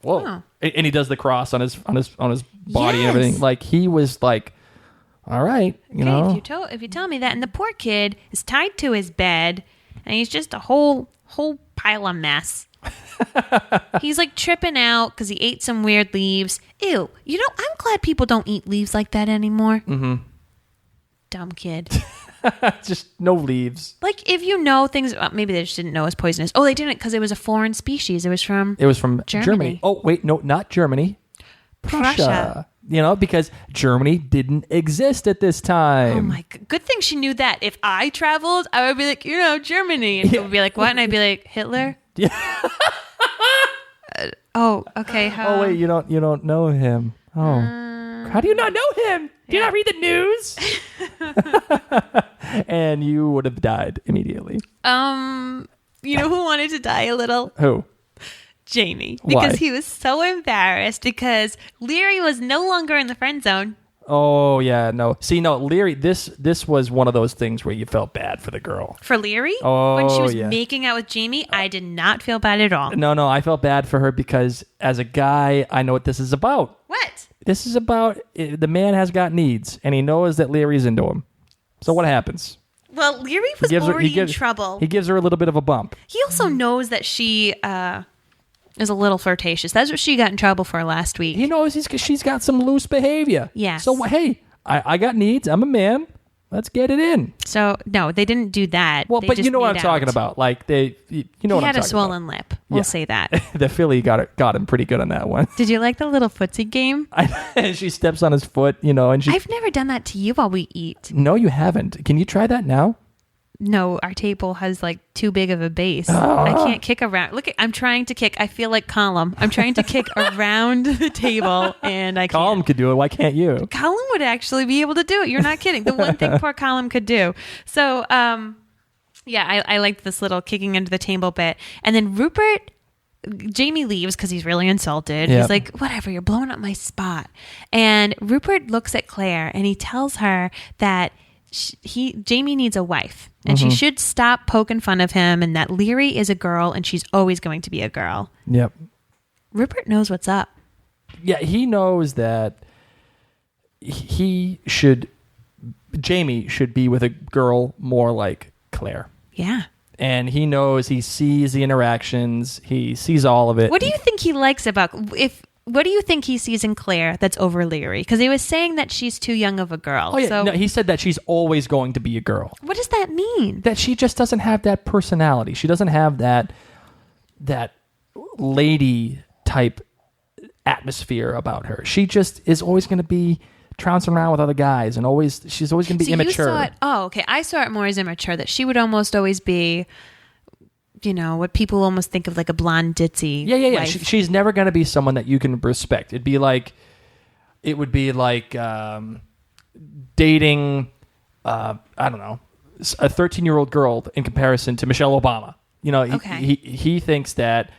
whoa. Oh. And he does the cross on his body and Yes. everything. Like he was like, all right, you know. If you tell me that, and the poor kid is tied to his bed and he's just a whole pile of mess. He's like tripping out because he ate some weird leaves. Ew. You know, I'm glad people don't eat leaves like that anymore. Mm-hmm. Dumb kid. Just no leaves. Like if you know things, maybe they just didn't know it was poisonous. Oh, they didn't because it was a foreign species. It was from Germany. Oh, wait, no, not Germany. Prussia. You know, because Germany didn't exist at this time. Oh my god. Good thing she knew that. If I traveled, I would be like, Germany. And people would be like, what? And I'd be like, Hitler? Yeah. Oh, okay. Oh wait, you don't know him. Oh. How do you not know him? Do you not read the news? And you would have died immediately. You know who wanted to die a little? Who? Jamie. Because Why? he was so embarrassed because Leary was no longer in the friend zone. Oh yeah, no. See, no, Leary. This was one of those things where you felt bad for the girl. For Leary? Oh, when she was yeah. making out with Jamie, I did not feel bad at all. No, I felt bad for her because as a guy, I know what this is about. What? This is about the man has got needs, and he knows that Leary's into him. So what happens? Well, Leary was already in trouble. He gives her a little bit of a bump. He also knows that she is a little flirtatious. That's what she got in trouble for last week. He knows she's got some loose behavior. Yes. So, hey, I got needs. I'm a man. Let's get it in. So, no, they didn't do that. Well, They but just you know what I'm made talking out. about. Like, you know what I'm talking about. He had a swollen lip. We'll Yeah. say that. The filly got him pretty good on that one. Did you like the little footsie game? And she steps on his foot, and she... I've never done that to you while we eat. No, you haven't. Can you try that now? No, our table has like too big of a base. I can't kick around. Look, I'm trying to kick. I feel like Colum. I'm trying to kick around the table, and I can't. Colum could do it. Why can't you? Colum would actually be able to do it. You're not kidding. The one thing poor Colum could do. So, yeah, I liked this little kicking into the table bit. And then Jamie leaves because he's really insulted. Yep. He's like, whatever, you're blowing up my spot. And Rupert looks at Claire and he tells her that Jamie needs a wife and she should stop poking fun of him and that Leary is a girl and she's always going to be a girl. Yep. Rupert knows what's up. Yeah, he knows that Jamie should be with a girl more like Claire. Yeah. And he knows, he sees the interactions, he sees all of it. What do you think he likes about what do you think he sees in Claire that's over Leary? Because he was saying that she's too young of a girl. Oh yeah, so no, he said that she's always going to be a girl. what does that mean? That she just doesn't have that personality. She doesn't have that lady type atmosphere about her. She just is always going to be trouncing around with other guys, and she's always going to be immature. You saw it, okay. I saw it more as immature, that she would almost always be, what people almost think of like a blonde ditzy. Yeah. wife. She's never going to be someone that you can respect. It would be like dating, I don't know, a 13-year-old girl in comparison to Michelle Obama. He thinks that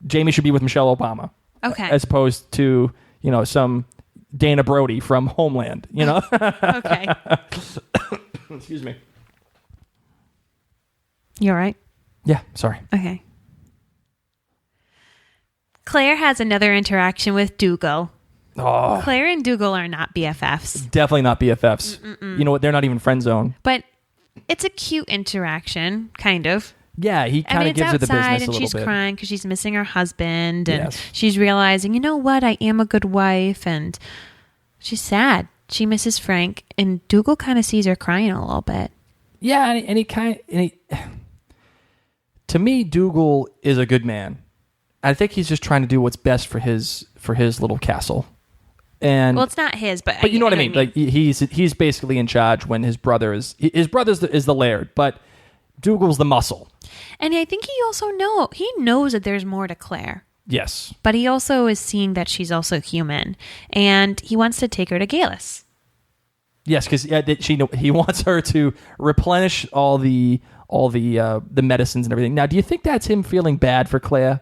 Jamie should be with Michelle Obama. Okay. As opposed to, some Dana Brody from Homeland, Okay. Excuse me. You all right? Yeah, sorry. Okay. Claire has another interaction with Dougal. Oh. Claire and Dougal are not BFFs. Definitely not BFFs. Mm-mm. You know what? They're not even friend zone. But it's a cute interaction, kind of. Yeah, he kind of gives her the business a little bit. And she's crying because she's missing her husband, and Yes. she's realizing, you know what, I am a good wife, and she's sad. She misses Frank, and Dougal kind of sees her crying a little bit. Yeah, and he to me, Dougal is a good man. I think he's just trying to do what's best for his little castle. And Well, it's not his, but you know what I mean. Like he's basically in charge when his brother is the laird, but Dougal's the muscle. And I think he also knows that there's more to Claire. Yes. But he also is seeing that she's also human, and he wants to take her to Geillis. Yes, because he wants her to replenish all the medicines and everything. Now, do you think that's him feeling bad for Claire,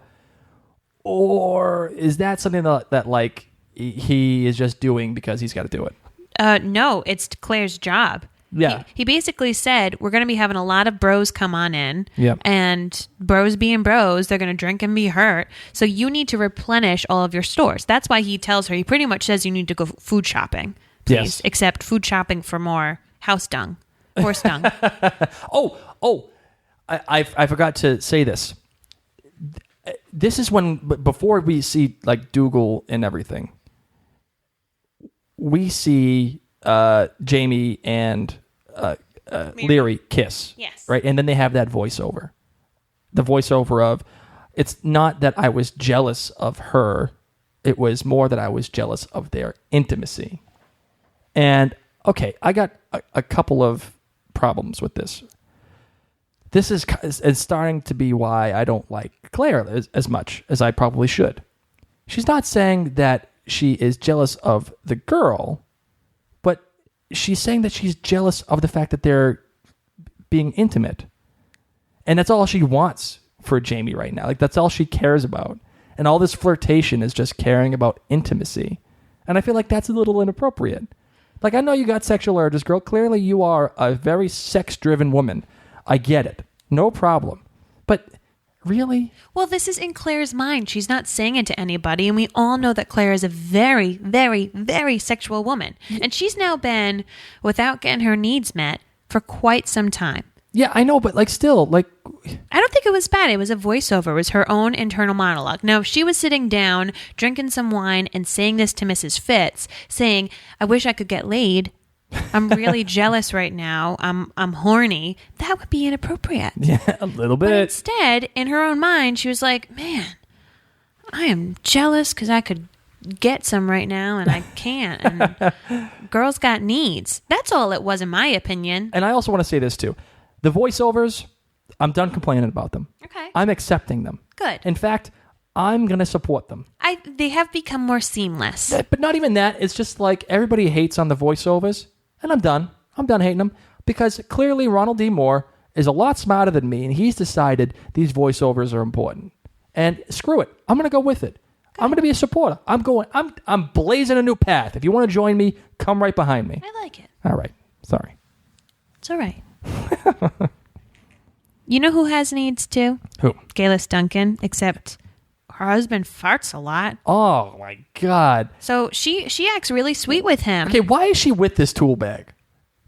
or is that something that like he is just doing because he's got to do it? No, it's Claire's job. Yeah. He basically said, we're going to be having a lot of bros come on in. Yep. And bros being bros, they're going to drink and be hurt. So you need to replenish all of your stores. That's why he tells her, he pretty much says you need to go food shopping, please. Yes. Except food shopping for more house dung, horse dung. I forgot to say this. This is when, before we see like Dougal and everything, we see Jamie and Leary kiss. Yes. Right? And then they have that voiceover. The voiceover of, it's not that I was jealous of her. It was more that I was jealous of their intimacy. And, okay, I got a couple of problems with this. This is starting to be why I don't like Claire as much as I probably should. She's not saying that she is jealous of the girl, but she's saying that she's jealous of the fact that they're being intimate. And that's all she wants for Jamie right now. Like, that's all she cares about. And all this flirtation is just caring about intimacy. And I feel like that's a little inappropriate. Like, I know you got sexual urges, girl. Clearly you are a very sex-driven woman. I get it. No problem. But really? Well, this is in Claire's mind. She's not saying it to anybody. And we all know that Claire is a very, very, very sexual woman. And she's now been without getting her needs met for quite some time. Yeah, I know, but like still, like... I don't think it was bad. It was a voiceover. It was her own internal monologue. Now, if she was sitting down, drinking some wine, and saying this to Mrs. Fitz, saying, I wish I could get laid. I'm really jealous right now. I'm horny. That would be inappropriate. Yeah, a little bit. But instead, in her own mind, she was like, man, I am jealous because I could get some right now and I can't. And girls got needs. That's all it was, in my opinion. And I also want to say this too. The voiceovers, I'm done complaining about them. Okay. I'm accepting them. Good. In fact, I'm going to support them. They have become more seamless. But not even that. It's just like everybody hates on the voiceovers. And I'm done. I'm done hating them. Because clearly Ronald D. Moore is a lot smarter than me. And he's decided these voiceovers are important. And screw it. I'm going to go with it. I'm going to be a supporter. I'm blazing a new path. If you want to join me, come right behind me. I like it. All right. Sorry. It's all right. You know who has needs too? Who? Geillis Duncan, except her husband farts a lot. Oh, my God. So she acts really sweet with him. Okay, why is she with this tool bag?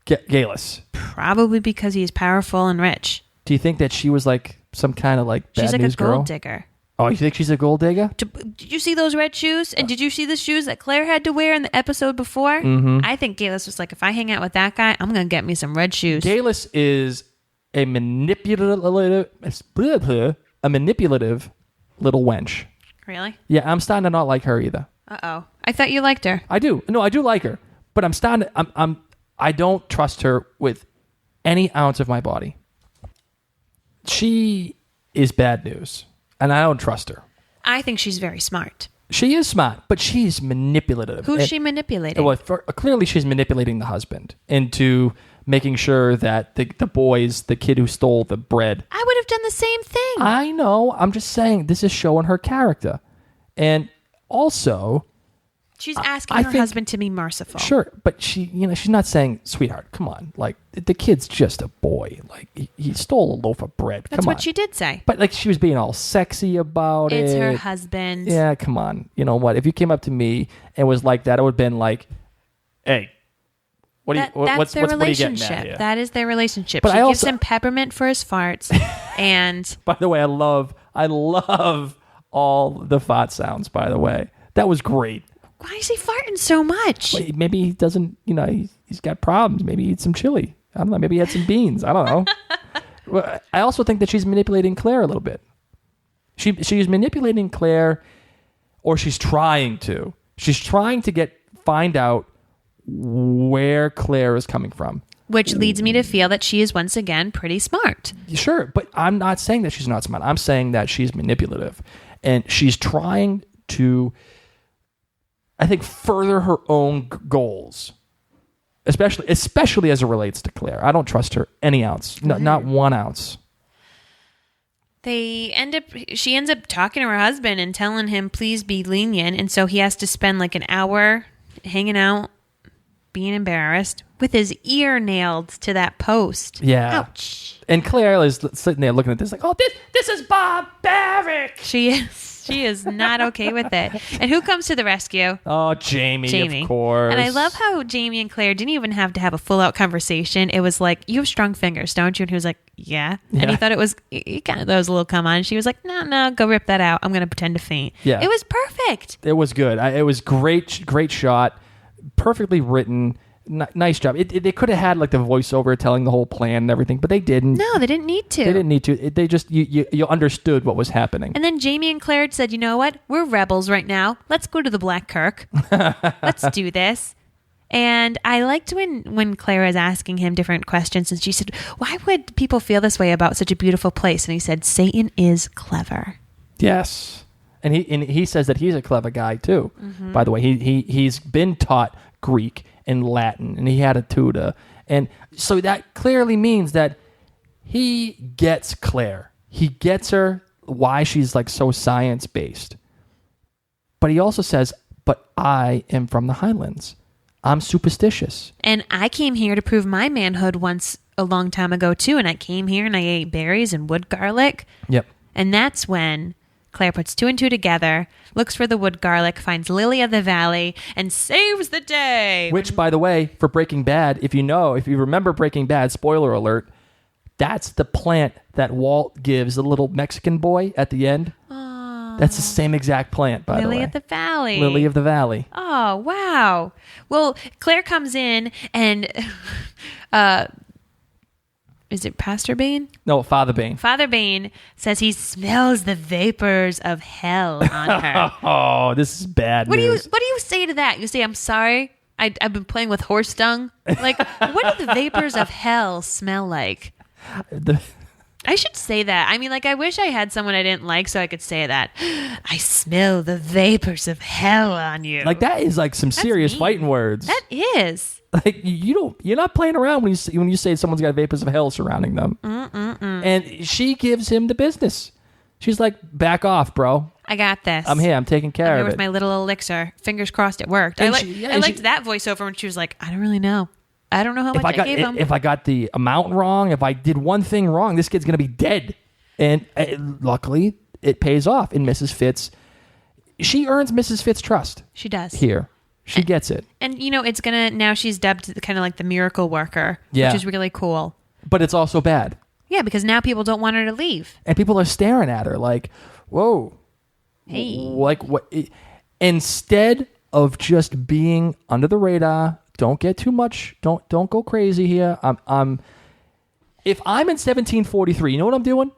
Geillis. Probably because he's powerful and rich. Do you think that she was like some kind of like bad She's like news a gold girl? digger. Oh, you think she's a gold digger? Did you see those red shoes? And did you see the shoes that Claire had to wear in the episode before? Mm-hmm. I think Geillis was like, if I hang out with that guy, I'm going to get me some red shoes. Geillis is a manipulative little wench. Really? Yeah, I'm starting to not like her either. Uh-oh. I thought you liked her. I do. No, I do like her, but I don't trust her with any ounce of my body. She is bad news, and I don't trust her. I think she's very smart. She is smart, but she's manipulative. Who's she manipulating? Well, clearly she's manipulating the husband into making sure that the boys, the kid who stole the bread. I would have done the same thing. I know. I'm just saying this is showing her character. And also, she's asking her husband to be merciful. Sure, but she's not saying, sweetheart, come on. Like, the kid's just a boy. Like, he stole a loaf of bread. That's come on. what she did say. But, like, she was being all sexy about it. It's her husband. Yeah, come on. You know what? If you came up to me and was like that, I would have been like, hey, that's their relationship. That is their relationship. But she gives him peppermint for his farts. And by the way, I love all the fart sounds, by the way. That was great. Why is he farting so much? Well, maybe he doesn't, he's got problems. Maybe he eats some chili. I don't know. Maybe he had some beans. I don't know. Well, I also think that she's manipulating Claire a little bit. She's manipulating Claire, or she's trying to. She's trying to find out where Claire is coming from. Which leads me to feel that she is once again pretty smart. Sure, but I'm not saying that she's not smart. I'm saying that she's manipulative. And she's trying to, I think, further her own goals. Especially as it relates to Claire. I don't trust her any ounce. No, not 1 ounce. She ends up talking to her husband and telling him, please be lenient. And so he has to spend like an hour hanging out, being embarrassed, with his ear nailed to that post. Yeah. Ouch. And Claire is sitting there looking at this like, oh, this is barbaric. She is. She is not okay with it. And who comes to the rescue? Oh, Jamie, of course. And I love how Jamie and Claire didn't even have to have a full-out conversation. It was like, you have strong fingers, don't you? And he was like, yeah. And he thought he kind of thought it was a little come on. And she was like, no, go rip that out. I'm going to pretend to faint. Yeah. It was perfect. It was good. It was great shot. Perfectly written. Nice job. They could have had like the voiceover telling the whole plan and everything, but they didn't. No, they didn't need to. They didn't need to. They just you understood what was happening. And then Jamie and Claire said, you know what? We're rebels right now. Let's go to the Black Kirk. Let's do this. And I liked when Claire was asking him different questions, and she said, why would people feel this way about such a beautiful place? And he said, Satan is clever. Yes. And he says that he's a clever guy too. Mm-hmm. By the way, he's been taught Greek and Latin, and he had a tutor, and so that clearly means that he gets Claire. He gets her why she's like so science based. But he also says, "But I am from the Highlands. I'm superstitious, and I came here to prove my manhood once a long time ago too. And I came here and I ate berries and wood garlic. Yep. And that's when Claire puts 2 and 2 together, looks for the wood garlic, finds Lily of the Valley, and saves the day. Which, by the way, for Breaking Bad, if you remember Breaking Bad, spoiler alert, that's the plant that Walt gives the little Mexican boy at the end. Oh. That's the same exact plant, by the way. Lily of the Valley. Lily of the Valley. Oh, wow. Well, Claire comes in and... Is it Pastor Bain? No, Father Bain. Father Bain says he smells the vapors of hell on her. Oh, this is bad news. What do you say to that? You say, I'm sorry, I've been playing with horse dung? Like, what do the vapors of hell smell like? I should say that. I mean, like, I wish I had someone I didn't like so I could say that. I smell the vapors of hell on you. Like, that is like some serious fighting words. That is. Like, you're not playing around when you say someone's got vapors of hell surrounding them. And she gives him the business. She's like, back off, bro. I got this. I'm here. I'm taking care of it. With my little elixir. Fingers crossed it worked. I liked that voiceover when she was like, I don't really know. I don't know how much I gave him. If I got the amount wrong, if I did one thing wrong, this kid's going to be dead. And luckily, it pays off. And Mrs. Fitz, she earns Mrs. Fitz trust. She does. Here. She gets it. And, now she's dubbed kind of like the miracle worker, yeah. Which is really cool. But it's also bad. Yeah, because now people don't want her to leave. And people are staring at her like, whoa. Hey. Like, what? Instead of just being under the radar, don't get too much. Don't go crazy here. If I'm in 1743, you know what I'm doing?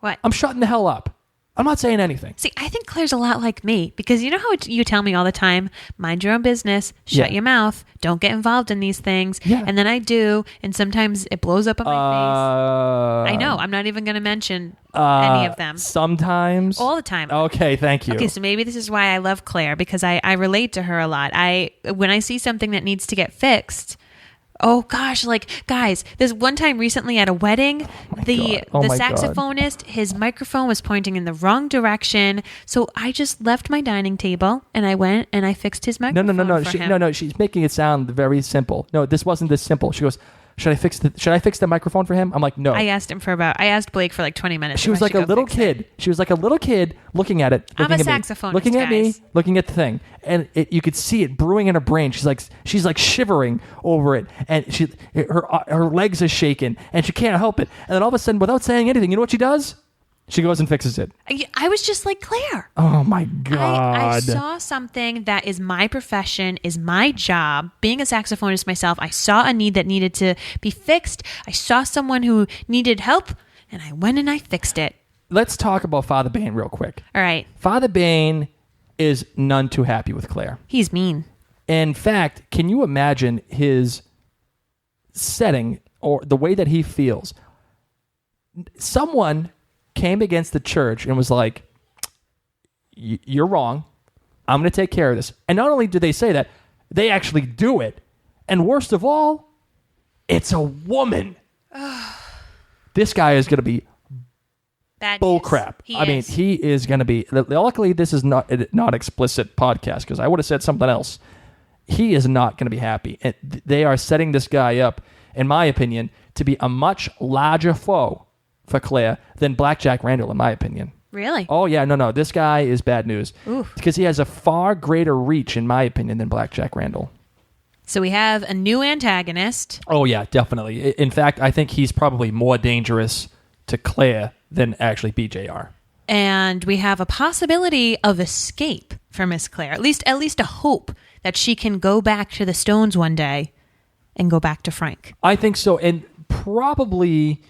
What? I'm shutting the hell up. I'm not saying anything. See, I think Claire's a lot like me because you know how you tell me all the time, mind your own business, shut your mouth, don't get involved in these things. Yeah. And then I do, and sometimes it blows up in my face. I know. I'm not even going to mention any of them. Sometimes. All the time. Okay, thank you. Okay, so maybe this is why I love Claire because I relate to her a lot. When I see something that needs to get fixed, oh gosh, like guys, there's one time recently at a wedding, the saxophonist, his microphone was pointing in the wrong direction. So I just left my dining table and I went and I fixed his microphone. No. She's making it sound very simple. No, this wasn't this simple. She goes, should I fix the microphone for him? I'm like, no. I asked Blake for like 20 minutes. She was like a little kid. She was like a little kid looking at it. I'm a saxophonist, looking at me, guys. looking at the thing, and you could see it brewing in her brain. She's like shivering over it, and her legs are shaking, and she can't help it. And then all of a sudden, without saying anything, you know what she does? She goes and fixes it. I was just like Claire. Oh my God. I saw something that is my profession, is my job. Being a saxophonist myself, I saw a need that needed to be fixed. I saw someone who needed help, and I went and I fixed it. Let's talk about Father Bain real quick. All right. Father Bain is none too happy with Claire. He's mean. In fact, can you imagine his setting or the way that he feels? Someone came against the church and was like, you're wrong. I'm going to take care of this. And not only do they say that, they actually do it. And worst of all, it's a woman. This guy is going to be bullcrap. I mean, he is going to be... Luckily, this is not explicit podcast because I would have said something else. He is not going to be happy. And they are setting this guy up, in my opinion, to be a much larger foe for Claire than Blackjack Randall, in my opinion. Really? Oh, yeah. No. This guy is bad news. Oof. Because he has a far greater reach, in my opinion, than Blackjack Randall. So we have a new antagonist. Oh, yeah, definitely. In fact, I think he's probably more dangerous to Claire than actually BJR. And we have a possibility of escape for Miss Claire. At least a hope that she can go back to the Stones one day and go back to Frank. I think so. And probably...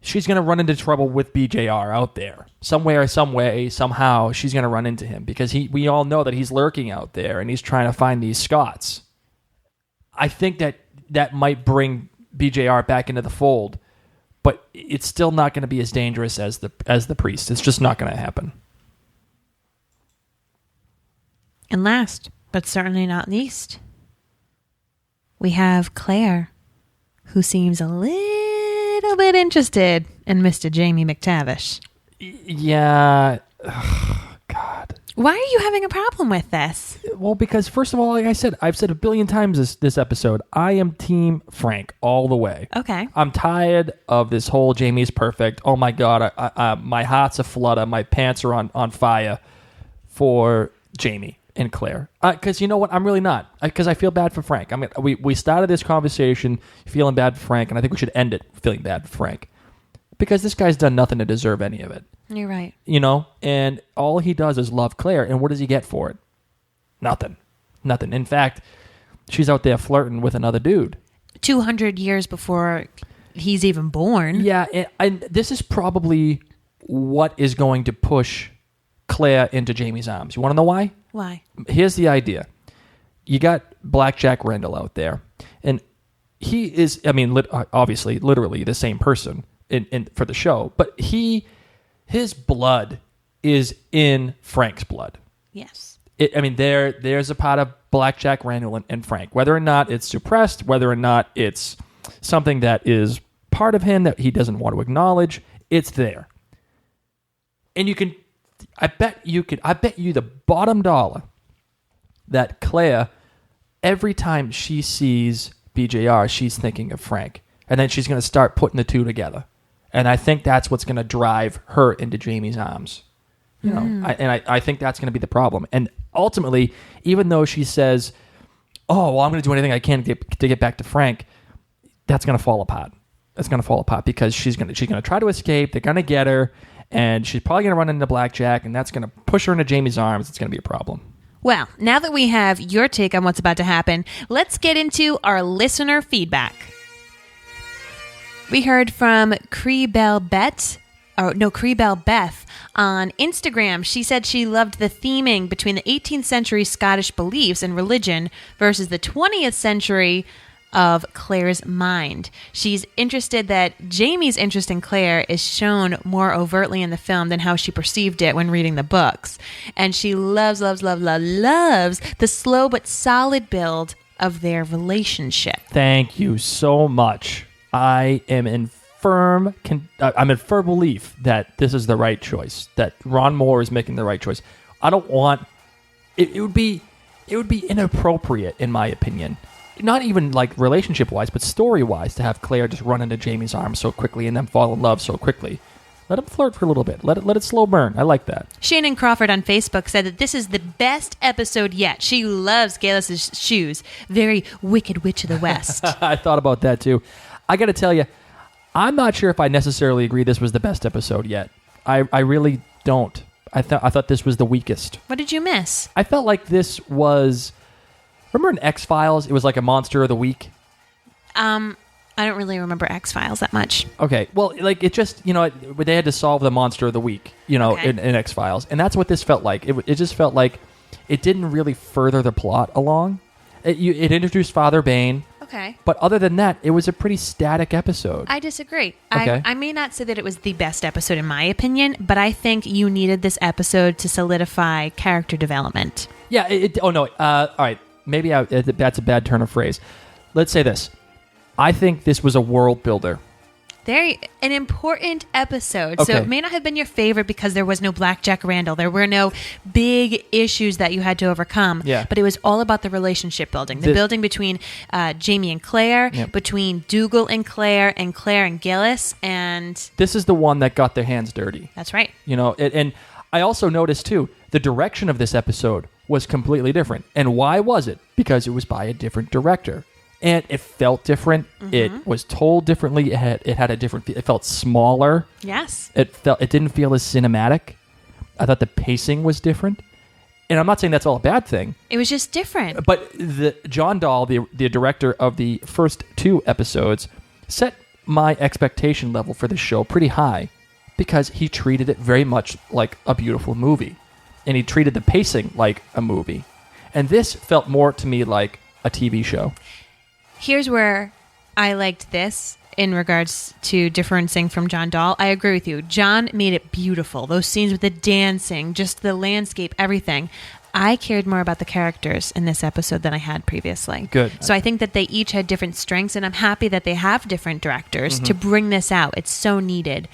she's going to run into trouble with BJR out there. Somewhere, some way, somehow, she's going to run into him because we all know that he's lurking out there and he's trying to find these Scots. I think that might bring BJR back into the fold, but it's still not going to be as dangerous as the priest. It's just not going to happen. And last, but certainly not least, we have Claire, who seems a little bit interested in Mr. Jamie McTavish. Yeah. Ugh, God. Why are you having a problem with this? Well, because first of all, like I said, I've said a billion times this episode, I am Team Frank all the way. Okay. I'm tired of this whole Jamie's perfect. Oh my God, my heart's a flutter. My pants are on fire for Jamie and Claire. Because you know what? I'm really not. Because I feel bad for Frank. I mean, we started this conversation feeling bad for Frank, and I think we should end it feeling bad for Frank. Because this guy's done nothing to deserve any of it. You're right. You know? And all he does is love Claire. And what does he get for it? Nothing. In fact, she's out there flirting with another dude. 200 years before he's even born. Yeah, and this is probably what is going to push Claire into Jamie's arms. You want to know why? Why? Here's the idea. You got Blackjack Randall out there, and he is, I mean, obviously, literally the same person in for the show, but his blood is in Frank's blood. Yes. There's a part of Blackjack Randall and Frank, whether or not it's suppressed, whether or not it's something that is part of him that he doesn't want to acknowledge, it's there. And I bet you the bottom dollar that Claire, every time she sees BJR, she's thinking of Frank. And then she's going to start putting the two together. And I think that's what's going to drive her into Jamie's arms. You know, I think that's going to be the problem. And ultimately, even though she says, oh, well, I'm going to do anything I can to get back to Frank, that's going to fall apart. That's going to fall apart because she's going to try to escape. They're going to get her. And she's probably going to run into Blackjack, and that's going to push her into Jamie's arms. It's going to be a problem. Well, now that we have your take on what's about to happen, let's get into our listener feedback. We heard from Cree Bell Bet, Creebell Beth on Instagram. She said she loved the theming between the 18th century Scottish beliefs and religion versus the 20th century of Claire's mind. She's interested that Jamie's interest in Claire is shown more overtly in the film than how she perceived it when reading the books. And she loves the slow but solid build of their relationship. Thank you so much. I am in firm belief that this is the right choice, that Ron Moore is making the right choice. I don't want... It would be inappropriate, in my opinion, not even like relationship-wise, but story-wise, to have Claire just run into Jamie's arms so quickly and then fall in love so quickly. Let him flirt for a little bit. Let it slow burn. I like that. Shannon Crawford on Facebook said that this is the best episode yet. She loves Geillis' shoes. Very Wicked Witch of the West. I thought about that too. I got to tell you, I'm not sure if I necessarily agree this was the best episode yet. I really don't. I thought this was the weakest. What did you miss? I felt like this was... Remember in X-Files, it was like a Monster of the Week? I don't really remember X-Files that much. Okay, well, like it just, they had to solve the Monster of the Week, Okay. in X-Files. And that's what this felt like. It just felt like it didn't really further the plot along. It introduced Father Bain. Okay. But other than that, it was a pretty static episode. I disagree. Okay. I may not say that it was the best episode in my opinion, but I think you needed this episode to solidify character development. Yeah, all right. Maybe that's a bad turn of phrase. Let's say this. I think this was a world builder. Very an important episode. Okay. So it may not have been your favorite because there was no Blackjack Randall. There were no big issues that you had to overcome. Yeah. But it was all about the relationship building. The building between Jamie and Claire, Yep. between Dougal and Claire and Geillis. And This is the one that got their hands dirty. that's right. And I also noticed, too, the direction of this episode was completely different. And why was it? Because it was by a different director. And it felt different. Mm-hmm. It was told differently. It had a different... It felt smaller. Yes. It didn't feel as cinematic. I thought the pacing was different. And I'm not saying that's all a bad thing. It was just different. But John Dahl, the director of the first two episodes, set my expectation level for this show pretty high because he treated it very much like a beautiful movie. And he treated the pacing like a movie. And this felt more to me like a TV show. Here's where I liked this in regards to differencing from John Dahl. I agree with you. John made it beautiful. Those scenes with the dancing, just the landscape, everything. I cared more about the characters in this episode than I had previously. Good. So I think that they each had different strengths, and I'm happy that they have different directors to bring this out. It's so needed.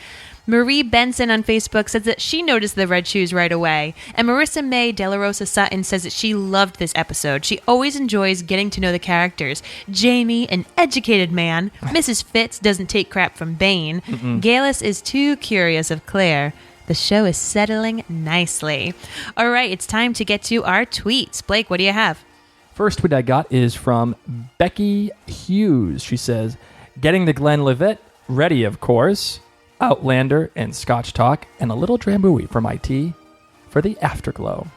Marie Benson on Facebook says that she noticed the red shoes right away. And Marissa May De La Rosa Sutton says that she loved this episode. She always enjoys getting to know the characters. Jamie, an educated man. Mrs. Fitz doesn't take crap from Bain. Geillis is too curious of Claire. The show is settling nicely. All right, it's time to get to our tweets. Blake, what do you have? First tweet I got is from Becky Hughes. She says, getting the Glenlivet ready, of course. Outlander and Scotch Talk, and a little Drambuie from IT for the afterglow.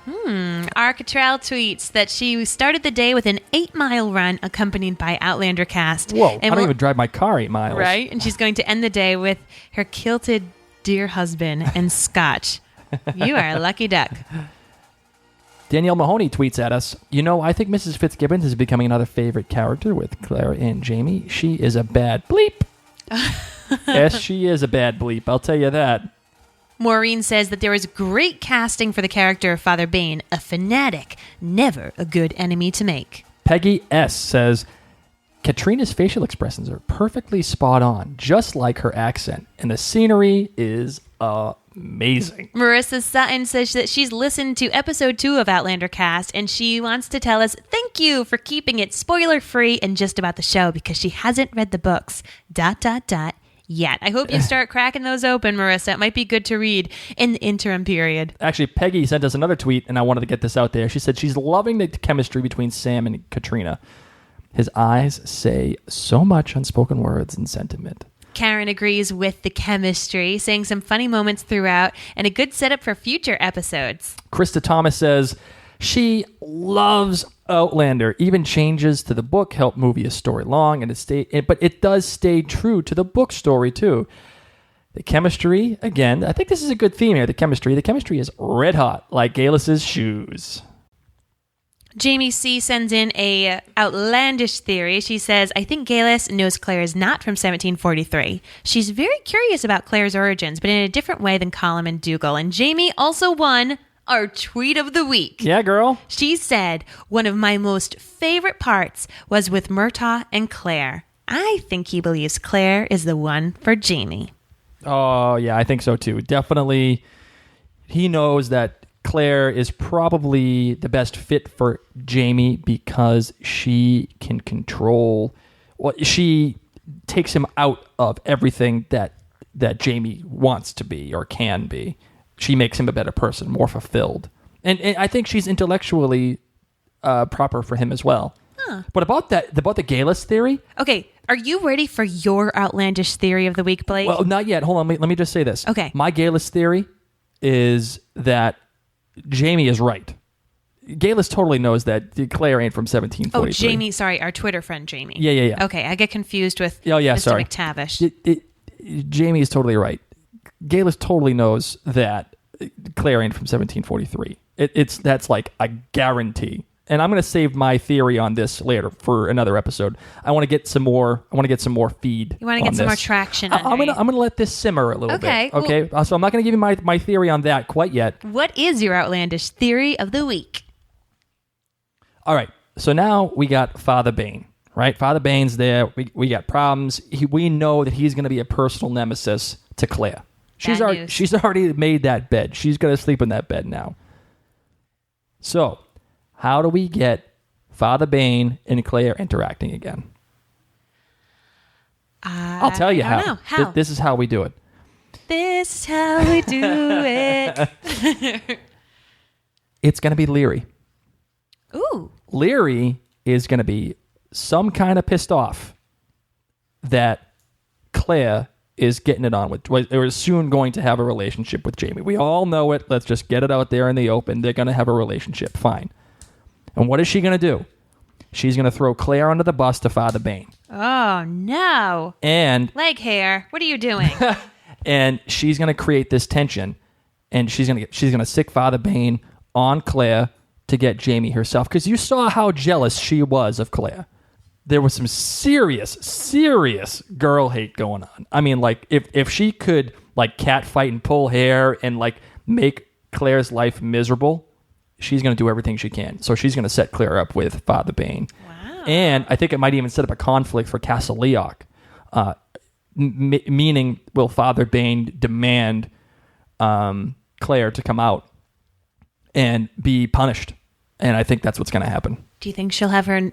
Arcatral tweets that she started the day with an 8-mile run accompanied by Outlander cast. Whoa, And I don't will- even drive my car 8 miles. Right? And she's going to end the day with her kilted dear husband and scotch. You are a lucky duck. Danielle Mahoney tweets at us, I think Mrs. Fitzgibbons is becoming another favorite character with Claire and Jamie. She is a bad bleep. Yes, she is a bad bleep. I'll tell you that. Maureen says that there is great casting for the character of Father Bain, a fanatic, never a good enemy to make. Peggy S. says, Katrina's facial expressions are perfectly spot on, just like her accent, and the scenery is amazing. Marissa Sutton says that she's listened to episode 2 of Outlander Cast, and she wants to tell us thank you for keeping it spoiler-free and just about the show because she hasn't read the books, ... yet. I hope you start cracking those open, Marissa. It might be good to read in the interim period. Actually, Peggy sent us another tweet, and I wanted to get this out there. She said she's loving the chemistry between Sam and Katrina. His eyes say so much unspoken words and sentiment. Karen agrees with the chemistry, saying some funny moments throughout and a good setup for future episodes. Krista Thomas says she loves Outlander. Even changes to the book help movie a story long, but it does stay true to the book story too. The chemistry, again, I think this is a good theme here. The chemistry is red hot, like Geillis' shoes. Jamie C. sends in a outlandish theory. She says, I think Geillis knows Claire is not from 1743. She's very curious about Claire's origins, but in a different way than Colum and Dougal. And Jamie also won our tweet of the week. Yeah, girl. She said, one of my most favorite parts was with Murtaugh and Claire. I think he believes Claire is the one for Jamie. Oh, yeah, I think so too. Definitely, he knows that Claire is probably the best fit for Jamie because she can control. Well, she takes him out of everything that Jamie wants to be or can be. She makes him a better person, more fulfilled, and I think she's intellectually proper for him as well. Huh. But about the Geillis theory. Okay, are you ready for your outlandish theory of the week, Blake? Well, not yet. Hold on. Let me just say this. Okay. My Geillis theory is that Jamie is right. Geillis totally knows that Claire ain't from 1743. Oh, Jamie. Sorry, our Twitter friend, Jamie. Yeah. Okay, I get confused with Mr. Sorry. McTavish. Jamie is totally right. Geillis totally knows that Claire ain't from 1743. That's like a guarantee. And I'm going to save my theory on this later for another episode. I want to get some more. I want to get some more feed. You want to get some more traction. I'm going to let this simmer a little bit. Okay. Well, so I'm not going to give you my theory on that quite yet. What is your outlandish theory of the week? All right. So now we got Father Bain, right? Father Bain's there. We got problems. We know that he's going to be a personal nemesis to Claire. She's already made that bed. She's going to sleep in that bed now. So how do we get Father Bain and Claire interacting again? I'll tell you how. How? This is how we do it. This is how we do it. It's going to be Leary. Ooh. Leary is going to be some kind of pissed off that Claire is getting it on with, or is soon going to have a relationship with Jamie. We all know it. Let's just get it out there in the open. They're going to have a relationship. Fine. And what is she going to do? She's going to throw Claire under the bus to Father Bain. Oh, no. And Laoghaire, what are you doing? And she's going to create this tension, and she's going to sick Father Bain on Claire to get Jamie herself, because you saw how jealous she was of Claire. There was some serious girl hate going on. I mean, like, if she could, like, cat fight and pull hair and, like, make Claire's life miserable, she's going to do everything she can. So she's going to set Claire up with Father Bain. Wow. And I think it might even set up a conflict for Castle Leoch, meaning will Father Bain demand Claire to come out and be punished? And I think that's what's going to happen. Do you think she'll have her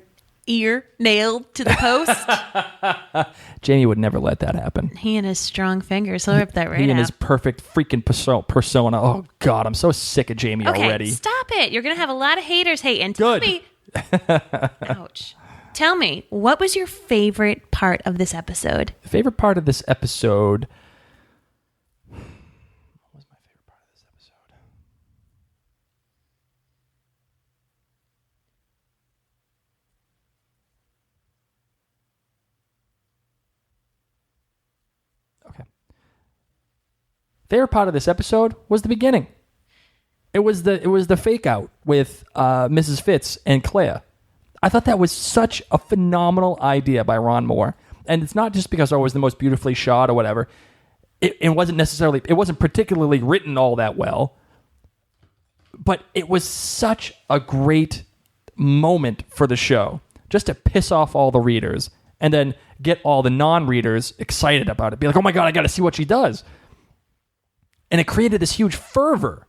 ear nailed to the post? Jamie would never let that happen. He and his strong fingers, he'll rip that right out. He and his perfect freaking persona. Oh, God, I'm so sick of Jamie already. Stop it. You're going to have a lot of haters hating. Good. Ouch. Tell me, what was your favorite part of this episode? The favorite part of this episode... What was my favorite part of this episode? Okay. Favorite part of this episode was the beginning. It was the fake out with Mrs. Fitz and Claire. I thought that was such a phenomenal idea by Ron Moore. And it's not just because it was the most beautifully shot or whatever. It wasn't particularly written all that well. But it was such a great moment for the show. Just to piss off all the readers and then get all the non-readers excited about it. Be like, oh my God, I got to see what she does. And it created this huge fervor.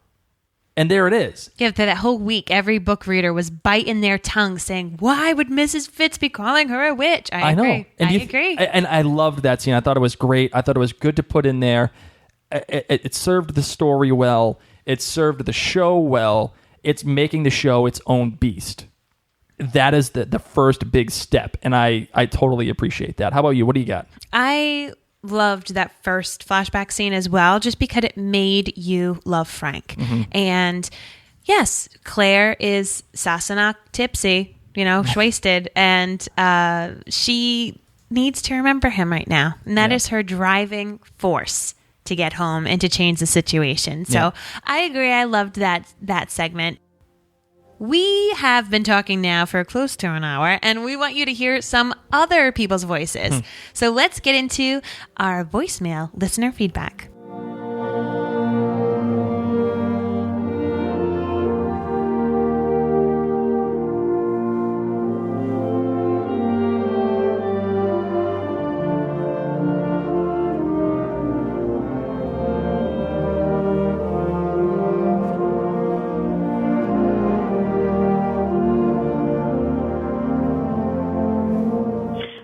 And there it is. Yeah, for that whole week, every book reader was biting their tongue saying, why would Mrs. Fitz be calling her a witch? I agree. And I agree. And I loved that scene. I thought it was great. I thought it was good to put in there. It served the story well. It served the show well. It's making the show its own beast. That is the first big step. And I totally appreciate that. How about you? What do you got? I loved that first flashback scene as well, just because it made you love Frank. Mm-hmm. And yes, Claire is Sassenach tipsy, wasted, and she needs to remember him right now. And that is her driving force to get home and to change the situation. So I agree. I loved that segment. We have been talking now for close to an hour, and we want you to hear some other people's voices. So let's get into our voicemail listener feedback.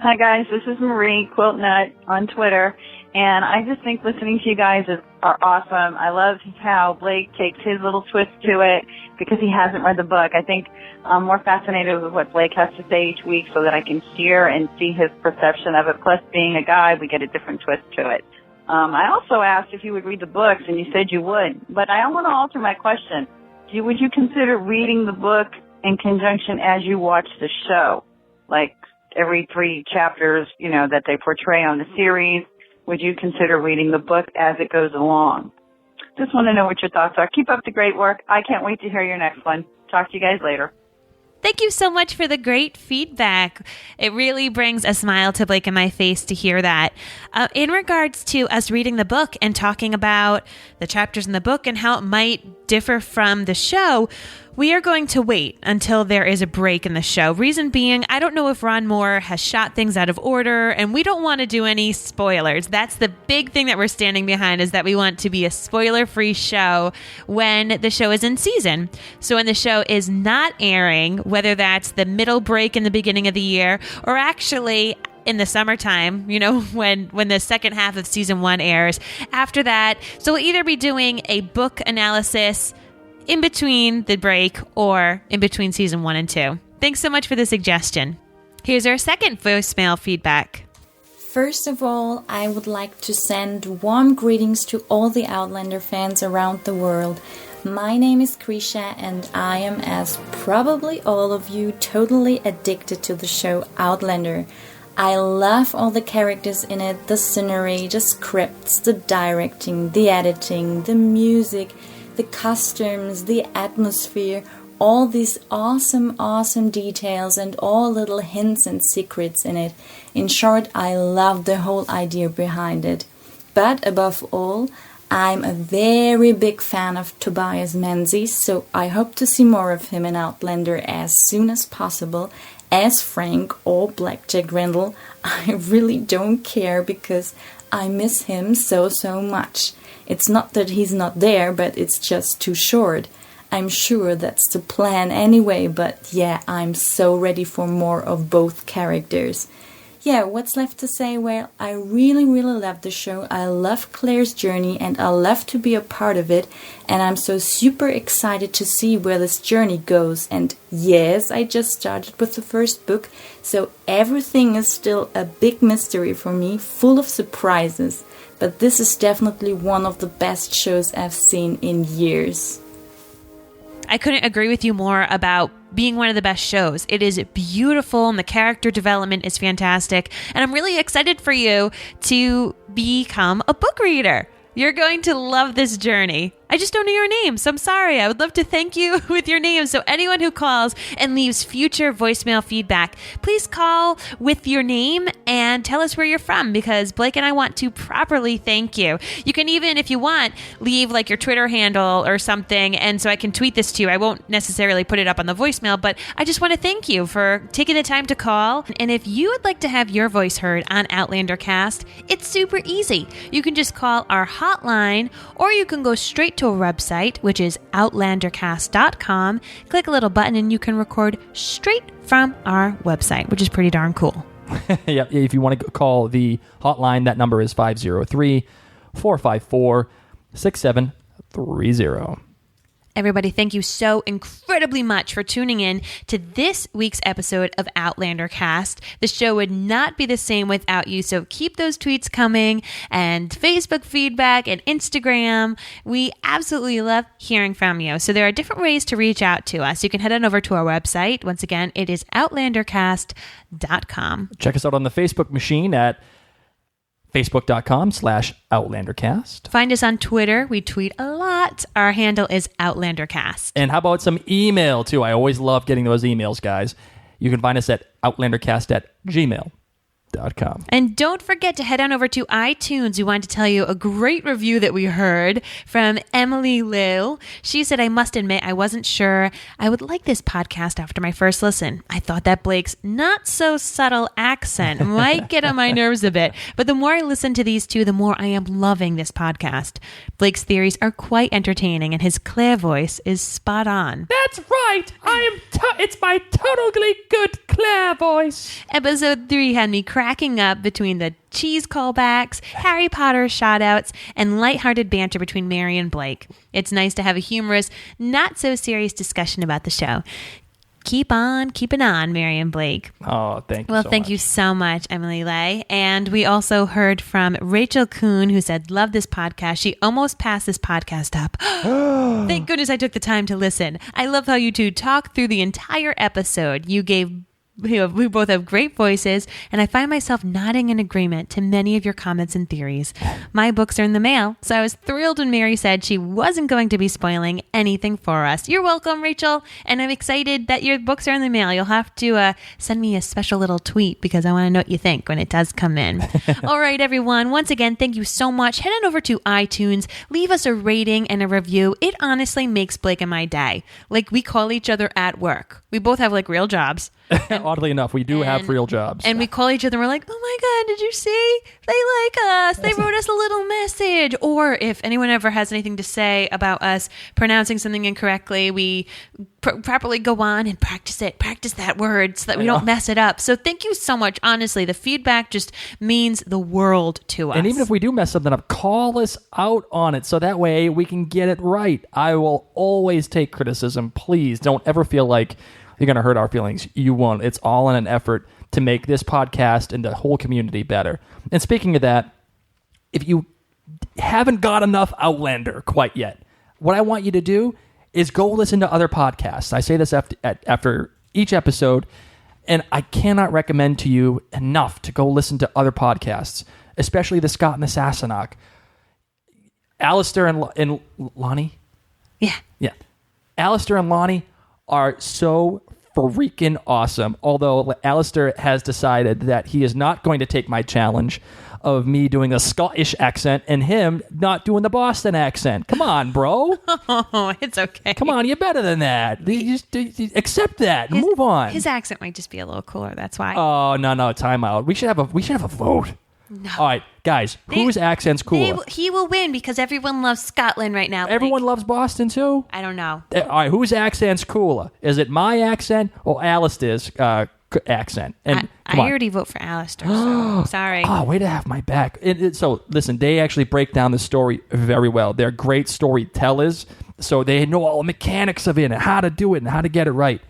Hi guys, this is Marie Quiltnut on Twitter, and I just think listening to you guys are awesome. I love how Blake takes his little twist to it because he hasn't read the book. I think I'm more fascinated with what Blake has to say each week so that I can hear and see his perception of it. Plus, being a guy, we get a different twist to it. I also asked if you would read the books, and you said you would, but I want to alter my question. Would you consider reading the book in conjunction as you watch the show? Like, every 3 chapters, that they portray on the series, would you consider reading the book as it goes along? Just want to know what your thoughts are. Keep up the great work. I can't wait to hear your next one. Talk to you guys later. Thank you so much for the great feedback. It really brings a smile to Blake and my face to hear that. In regards to us reading the book and talking about the chapters in the book and how it might differ from the show, we are going to wait until there is a break in the show. Reason being, I don't know if Ron Moore has shot things out of order, and we don't want to do any spoilers. That's the big thing that we're standing behind, is that we want to be a spoiler-free show when the show is in season. So when the show is not airing, whether that's the middle break in the beginning of the year or actually in the summertime, when the second half of season 1 airs. After that, so we'll either be doing a book analysis in between the break or in between season 1 and 2. Thanks so much for the suggestion. Here's our second voicemail feedback. First of all, I would like to send warm greetings to all the Outlander fans around the world. My name is Krisha, and I am, as probably all of you, totally addicted to the show Outlander. I love all the characters in it, the scenery, the scripts, the directing, the editing, the music, the costumes, the atmosphere, all these awesome details and all little hints and secrets in it. In short, I love the whole idea behind it. But above all, I'm a very big fan of Tobias Menzies, so I hope to see more of him in Outlander as soon as possible, as Frank or Blackjack Randall. I really don't care because I miss him so much. It's not that he's not there, but it's just too short. I'm sure that's the plan anyway, but yeah, I'm so ready for more of both characters. Yeah, what's left to say? Well, I really love the show. I love Claire's journey and I love to be a part of it. And I'm so super excited to see where this journey goes. And yes, I just started with the first book, so everything is still a big mystery for me, full of surprises. But this is definitely one of the best shows I've seen in years. I couldn't agree with you more about being one of the best shows. It is beautiful and the character development is fantastic. And I'm really excited for you to become a book reader. You're going to love this journey. I just don't know your name, so I'm sorry. I would love to thank you with your name. So anyone who calls and leaves future voicemail feedback, please call with your name and tell us where you're from, because Blake and I want to properly thank you. You can even, if you want, leave like your Twitter handle or something, and so I can tweet this to you. I won't necessarily put it up on the voicemail, but I just want to thank you for taking the time to call. And if you would like to have your voice heard on Outlander Cast, it's super easy. You can just call our hotline, or you can go straight to our website, which is outlandercast.com. Click a little button and you can record straight from our website, which is pretty darn cool. Yeah, if you want to call the hotline, that number is 503-454-6730. Everybody, thank you so incredibly much for tuning in to this week's episode of Outlander Cast. The show would not be the same without you, so keep those tweets coming and Facebook feedback and Instagram. We absolutely love hearing from you. So there are different ways to reach out to us. You can head on over to our website. Once again, it is outlandercast.com. Check us out on the Facebook machine at Facebook.com/OutlanderCast. Find us on Twitter. We tweet a lot. Our handle is OutlanderCast. And how about some email, too? I always love getting those emails, guys. You can find us at outlandercast@gmail.com. And don't forget to head on over to iTunes. We wanted to tell you a great review that we heard from Emily Lill. She said, I must admit, I wasn't sure I would like this podcast after my first listen. I thought that Blake's not so subtle accent might get on my nerves a bit. But the more I listen to these two, the more I am loving this podcast. Blake's theories are quite entertaining and his Claire voice is spot on. That's right. It's my totally good Claire voice. Episode 3 had me cracking up between the cheese callbacks, Harry Potter shoutouts, and lighthearted banter between Mary and Blake. It's nice to have a humorous, not so serious discussion about the show. Keep on keeping on, Mary and Blake. Oh, thank you. Well, thank you so much, Emily Lay. And we also heard from Rachel Kuhn, who said, love this podcast. She almost passed this podcast up. Thank goodness I took the time to listen. I love how you two talk through the entire episode. We both have great voices, and I find myself nodding in agreement to many of your comments and theories. My books are in the mail, so I was thrilled when Mary said she wasn't going to be spoiling anything for us. You're welcome, Rachel, and I'm excited that your books are in the mail. You'll have to send me a special little tweet because I want to know what you think when it does come in. All right, everyone. Once again, thank you so much. Head on over to iTunes. Leave us a rating and a review. It honestly makes Blake and my day. Like, we call each other at work. We both have, like, real jobs. Oddly enough, we do have real jobs. And we call each other and we're like, oh my God, did you see? They like us. They wrote us a little message. Or if anyone ever has anything to say about us pronouncing something incorrectly, we properly go on and practice that word so that we don't mess it up. So thank you so much. Honestly, the feedback just means the world to us. And even if we do mess something up, call us out on it so that way we can get it right. I will always take criticism. Please don't ever feel like you're going to hurt our feelings. You won't. It's all in an effort to make this podcast and the whole community better. And speaking of that, if you haven't got enough Outlander quite yet, what I want you to do is go listen to other podcasts. I say this after each episode, and I cannot recommend to you enough to go listen to other podcasts, especially the Scott and the Sassenach. Alistair and Lonnie? Yeah. Alistair and Lonnie are so freaking awesome. Although Alistair has decided that he is not going to take my challenge of me doing a Scottish accent and him not doing the Boston accent. Come on, bro. Oh, it's okay. Come on, you're better than that. You just accept that and move on. His accent might just be a little cooler. That's why. Oh, no, time out. We should have a vote. No. All right, guys, whose accent's cooler? He will win because everyone loves Scotland right now. Everyone loves Boston, too? I don't know. All right, whose accent's cooler? Is it my accent or Alistair's accent? And I already vote for Alistair, so sorry. Oh, way to have my back. So, listen, they actually break down the story very well. They're great storytellers, so they know all the mechanics of it and how to do it and how to get it right.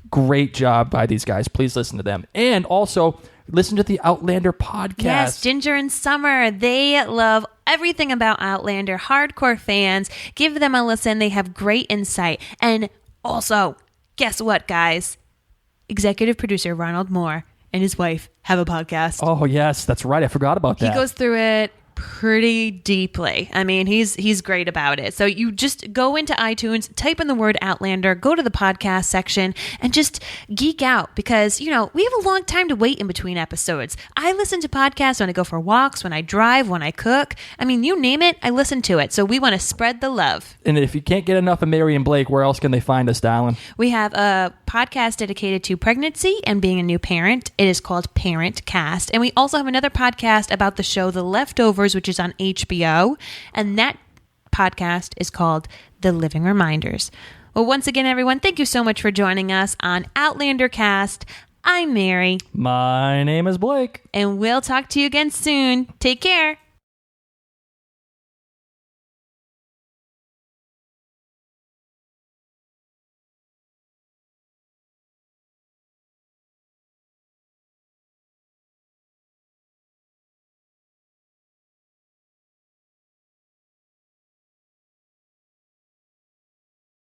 Great job by these guys. Please listen to them. And also, listen to the Outlander podcast. Yes, Ginger and Summer. They love everything about Outlander. Hardcore fans. Give them a listen. They have great insight. And also, guess what, guys? Executive producer Ronald Moore and his wife have a podcast. Oh, yes. That's right. I forgot about that. He goes through it pretty deeply. I mean, he's great about it. So you just go into iTunes, type in the word Outlander, go to the podcast section, and just geek out because, we have a long time to wait in between episodes. I listen to podcasts when I go for walks, when I drive, when I cook. I mean, you name it, I listen to it. So we want to spread the love. And if you can't get enough of Mary and Blake, where else can they find us, darling? We have a podcast dedicated to pregnancy and being a new parent. It is called Parent Cast. And we also have another podcast about the show The Leftovers, which is on HBO, and that podcast is called The Living Reminders. Well, once again, everyone, thank you so much for joining us on Outlander Cast. I'm Mary. My name is Blake. And we'll talk to you again soon. Take care.